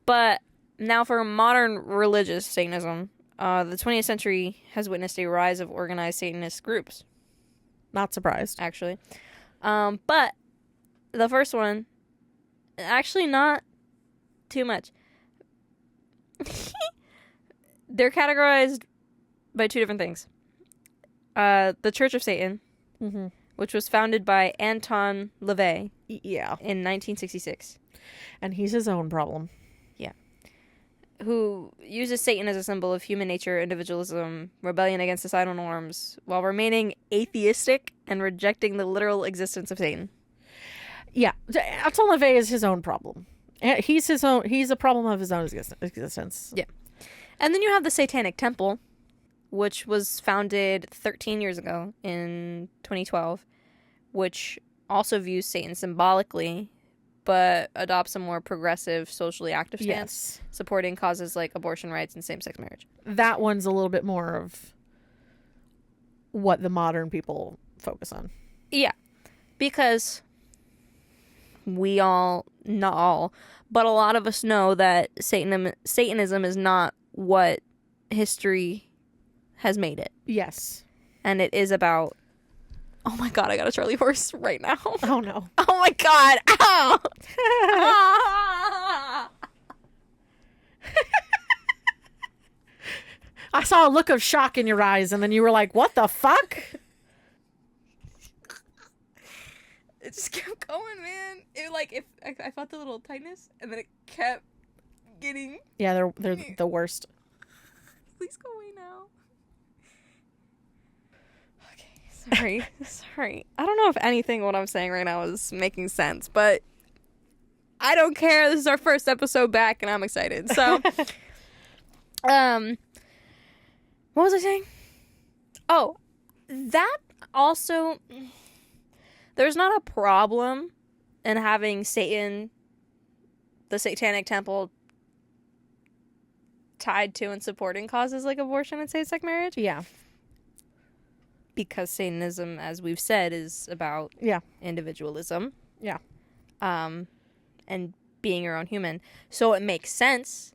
But now for modern religious Satanism, the 20th century has witnessed a rise of organized Satanist groups.
Not surprised.
Actually. But the first one, actually not too much. They're categorized by two different things. The Church of Satan, which was founded by Anton LaVey in 1966.
And he's his own problem.
Yeah. Who uses Satan as a symbol of human nature, individualism, rebellion against societal norms, while remaining atheistic and rejecting the literal existence of Satan.
Yeah. Anton LaVey is his own problem. He's a problem of his own existence.
Yeah. And then you have the Satanic Temple, which was founded 13 years ago in 2012, which also views Satan symbolically, but adopts a more progressive, socially active stance, supporting causes like abortion rights and same-sex marriage.
That one's a little bit more of what the modern people focus on.
Yeah, because we all, not all, but a lot of us know that Satanism is not what history has made it.
Yes.
And it is about... Oh my god, I got a Charlie horse right now.
Oh no.
Oh my god. Ow. Ah.
I saw a look of shock in your eyes, and then you were like, what the fuck?
It just kept going, man. It if I felt a little tightness, and then it kept getting...
Yeah, they're the worst.
Please go away now. Sorry. I don't know if anything what I'm saying right now is making sense, but I don't care. This is our first episode back, and I'm excited. So, what was I saying? Oh, that also, there's not a problem in having Satan, the Satanic Temple, tied to and supporting causes like abortion and same-sex marriage.
Yeah.
Because Satanism, as we've said, is about individualism.
Yeah.
And being your own human. So it makes sense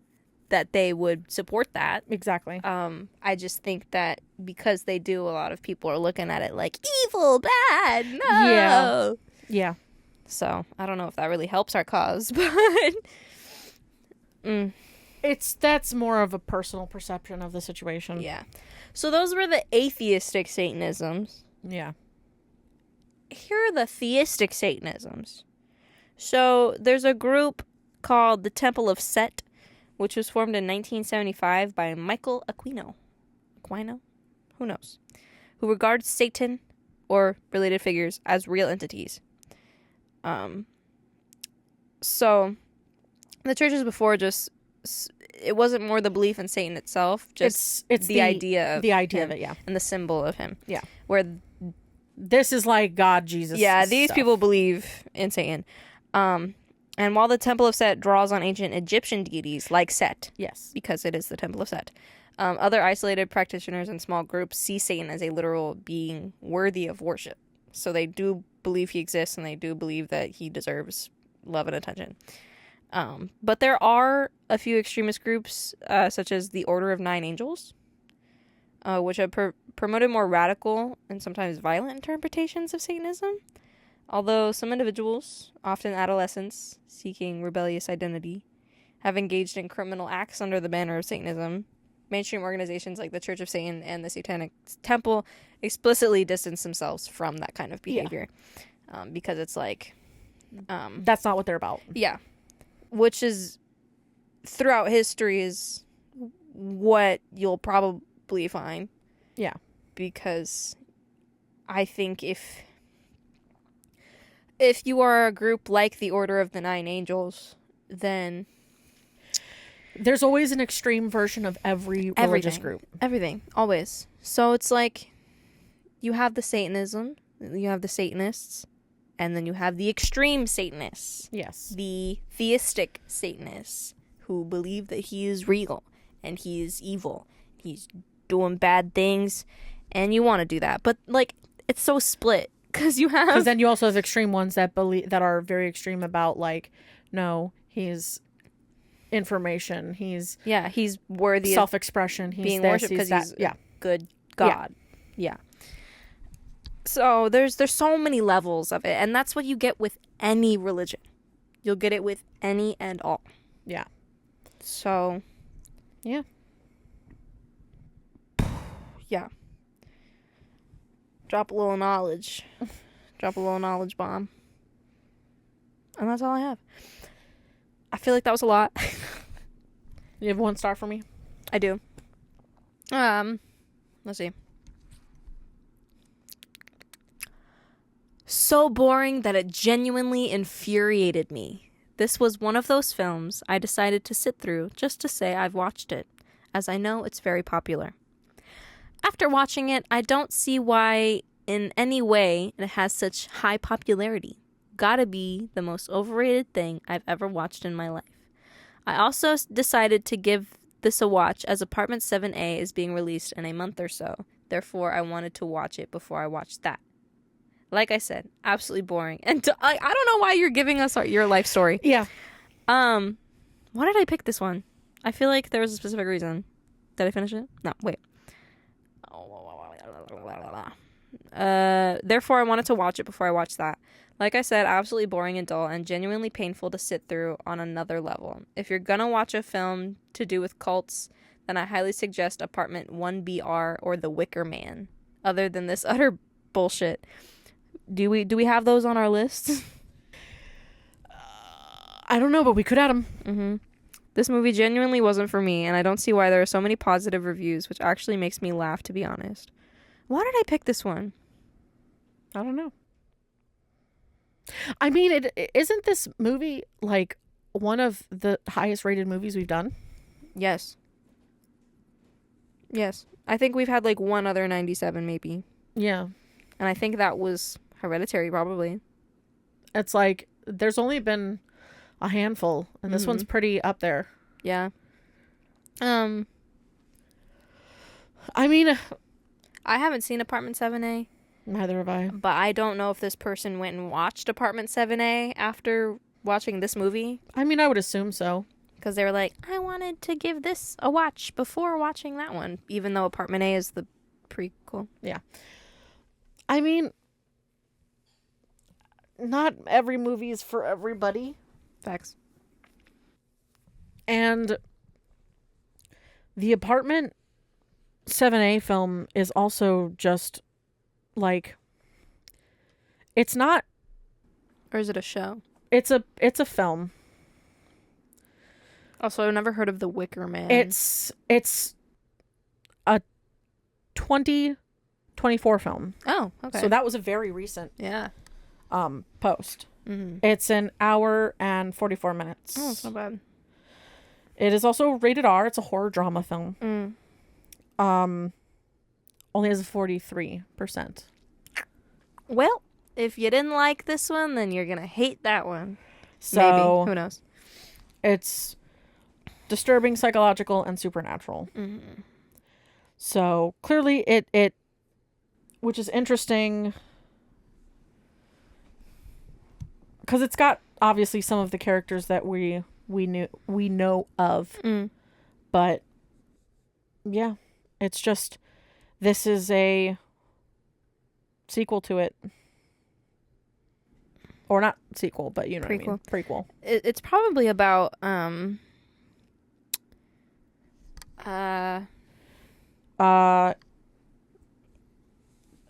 that they would support that.
Exactly.
I just think that because they do, a lot of people are looking at it like evil, bad, no.
Yeah.
So I don't know if that really helps our cause, but
that's more of a personal perception of the situation.
Yeah. So those were the atheistic Satanisms.
Yeah.
Here are the theistic Satanisms. So there's a group called the Temple of Set, which was formed in 1975 by Michael Aquino? Who knows? Who regards Satan or related figures as real entities. So the churches before it wasn't more the belief in Satan itself, just
it's
the idea of
it, yeah.
And the symbol of him.
Yeah.
Where
this is like God, Jesus.
Yeah, these
stuff.
people believe in Satan. And while the Temple of Set draws on ancient Egyptian deities like Set,
yes,
because it is the Temple of Set, other isolated practitioners and small groups see Satan as a literal being worthy of worship. So they do believe he exists, and they do believe that he deserves love and attention. But there are a few extremist groups, such as the Order of Nine Angels, which have promoted more radical and sometimes violent interpretations of Satanism. Although some individuals, often adolescents seeking rebellious identity, have engaged in criminal acts under the banner of Satanism, mainstream organizations like the Church of Satan and the Satanic Temple explicitly distance themselves from that kind of behavior. Because it's like...
that's not what they're about.
Yeah. Which is, throughout history, is what you'll probably find.
Yeah.
Because I think if you are a group like the Order of the Nine Angels, then...
There's always an extreme version of every religious group.
Everything. Always. So it's like, you have the Satanism, you have the Satanists, and then you have the extreme Satanists.
Yes.
The theistic Satanists who believe that he is real and he is evil. He's doing bad things, and you want to do that. But, like, it's so split. Because
then you also have extreme ones that are very extreme about, like, no, he's information. He's
worthy
self-expression.
Of
he's
being
this,
worshipped because he's
yeah.
a good God. Yeah. So there's so many levels of it, and that's what you get with any religion. You'll get it with any and all.
Yeah.
So.
Yeah.
Yeah. Drop a little knowledge. Drop a little knowledge bomb. And that's all I have. I feel like that was a lot.
You have 1 star for me?
I do. Let's see. So boring that it genuinely infuriated me. This was one of those films I decided to sit through just to say I've watched it, as I know it's very popular. After watching it, I don't see why in any way it has such high popularity. Gotta be the most overrated thing I've ever watched in my life. I also decided to give this a watch as Apartment 7A is being released in a month or so. Therefore, I wanted to watch it before I watched that. Like I said, absolutely boring. And I don't know why you're giving us your life story.
Yeah.
Why did I pick this one? I feel like there was a specific reason. Did I finish it? No, wait. Therefore, I wanted to watch it before I watched that. Like I said, absolutely boring and dull and genuinely painful to sit through on another level. If you're gonna watch a film to do with cults, then I highly suggest Apartment 1BR or The Wicker Man. Other than this utter bullshit. Do we have those on our list?
I don't know, but we could add them.
Mm-hmm. This movie genuinely wasn't for me, and I don't see why there are so many positive reviews, which actually makes me laugh, to be honest. Why did I pick this one?
I don't know. I mean, isn't this movie like one of the highest rated movies we've done?
Yes. Yes. I think we've had like one other 97 maybe.
Yeah.
And I think that was Hereditary probably.
It's like there's only been a handful, and this one's pretty up there.
Yeah.
I mean,
I haven't seen Apartment 7A.
Neither have I.
But I don't know if this person went and watched Apartment 7A after watching this movie.
I mean, I would assume so.
Because they were like, I wanted to give this a watch before watching that one, even though Apartment A is the prequel.
Yeah. I mean, not every movie is for everybody.
Facts.
And the Apartment 7A film is also just like, it's not,
or is it a show?
It's a film.
Also, I've never heard of The Wicker Man.
It's a 2024 film.
Oh, okay.
So that was a very recent post.
Mm-hmm.
It's an hour and 44 minutes.
Oh, it's not bad.
It is also rated R. It's a horror drama film. Only has a 43%.
Well, if you didn't like this one, then you're gonna hate that one.
So
maybe. Who knows?
It's disturbing, psychological, and supernatural.
Mm-hmm.
So clearly it which is interesting because it's got obviously some of the characters that we know of. But yeah, it's just, this is a sequel to it. Or not sequel, but you know
Prequel.
what I mean. Prequel.
It's probably about the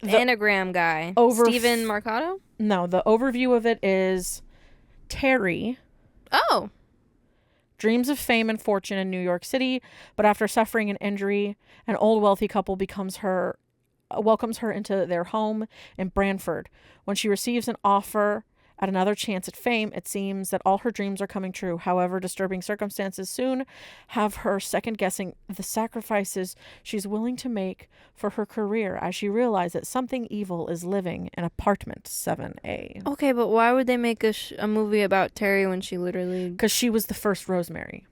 anagram guy. Stephen Marcato?
No, the overview of it is Terry.
Oh.
Dreams of fame and fortune in New York City, but after suffering an injury, an old wealthy couple welcomes her into their home in Branford. When she receives an offer at another chance at fame, it seems that all her dreams are coming true. However, disturbing circumstances soon have her second-guessing the sacrifices she's willing to make for her career as she realizes that something evil is living in Apartment 7A.
Okay, but why would they make a movie about Terry when she literally...
Because she was the first Rosemary.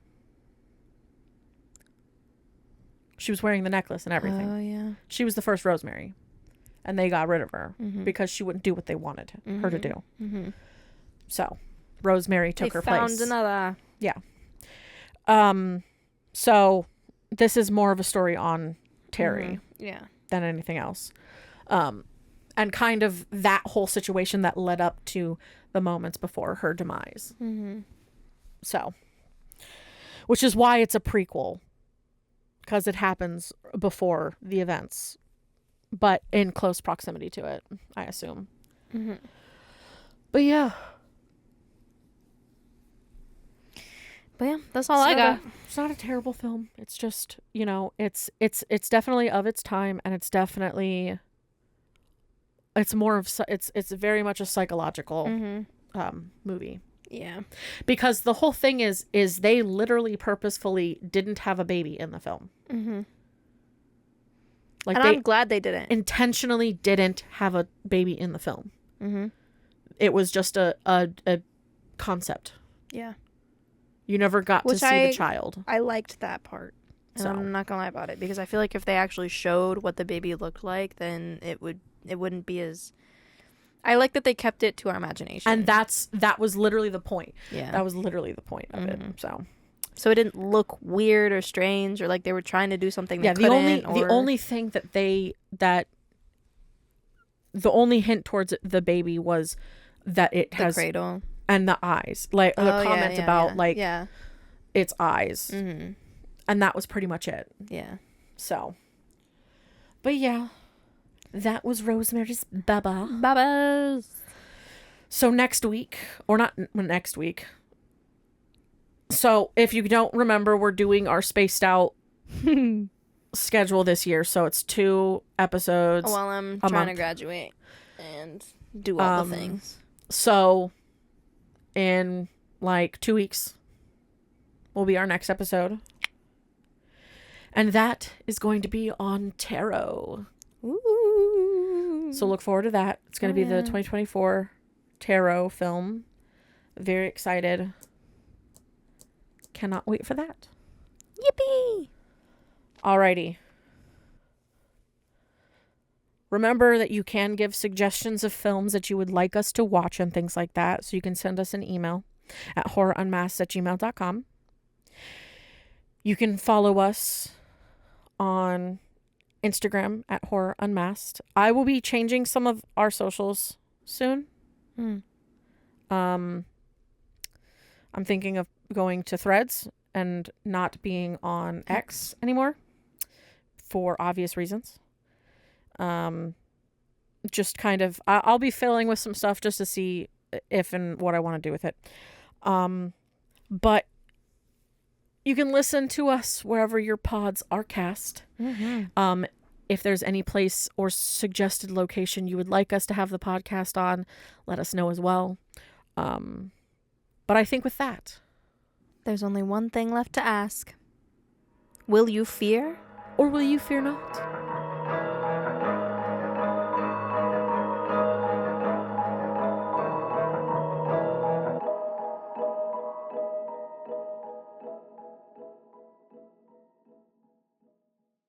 She was wearing the necklace and everything.
Oh, yeah.
She was the first Rosemary. And they got rid of her because she wouldn't do what they wanted her to do. Mm-hmm. So, Rosemary took her place.
They found another.
Yeah. So, this is more of a story on Terry than anything else. And kind of that whole situation that led up to the moments before her demise. Mm-hmm. So, which is why it's a prequel. Because it happens before the events. But in close proximity to it, I assume. Mm-hmm. But yeah.
That's all I got.
It's not a terrible film. It's just, it's definitely of its time, and it's definitely, it's very much a psychological movie.
Yeah.
Because the whole thing is they literally purposefully didn't have a baby in the film. Mm-hmm. Like,
and
they
I'm glad they didn't.
intentionally didn't have a baby in the film.
Mm-hmm.
It was just a concept.
Yeah.
You never got to see the child.
I liked that part. And I'm not gonna lie about it, because I feel like if they actually showed what the baby looked like, then it wouldn't be as. I like that they kept it to our imagination.
And that was literally the point.
Yeah.
That was literally the point of it.
So it didn't look weird or strange, or like they were trying to do something they
couldn't.
The
only thing the only hint towards the baby was that it has
the cradle
and the eyes. Like the comment about its eyes.
Mm-hmm.
And that was pretty much it.
Yeah.
So, but yeah, that was Rosemary's Baba.
Babas. So
next week, or not next week. So if you don't remember, we're doing our spaced out schedule this year. So it's 2 episodes.
Well, I'm trying to graduate and do all the things.
So in like 2 weeks will be our next episode. And that is going to be on tarot.
Ooh.
So look forward to that. It's going to be the 2024 tarot film. Very excited. Cannot wait for that.
Yippee!
Alrighty. Remember that you can give suggestions of films that you would like us to watch and things like that. So you can send us an email at horrorunmasked@gmail.com. You can follow us on Instagram at Horror Unmasked. I will be changing some of our socials soon. I'm thinking of going to Threads and not being on X anymore for obvious reasons. Just kind of, I'll be filling with some stuff just to see if and what I want to do with it. But you can listen to us wherever your pods are cast. Mm-hmm. If there's any place or suggested location you would like us to have the podcast on, let us know as well. But I think with that,
there's only one thing left to ask. Will you fear?
Or will you fear not?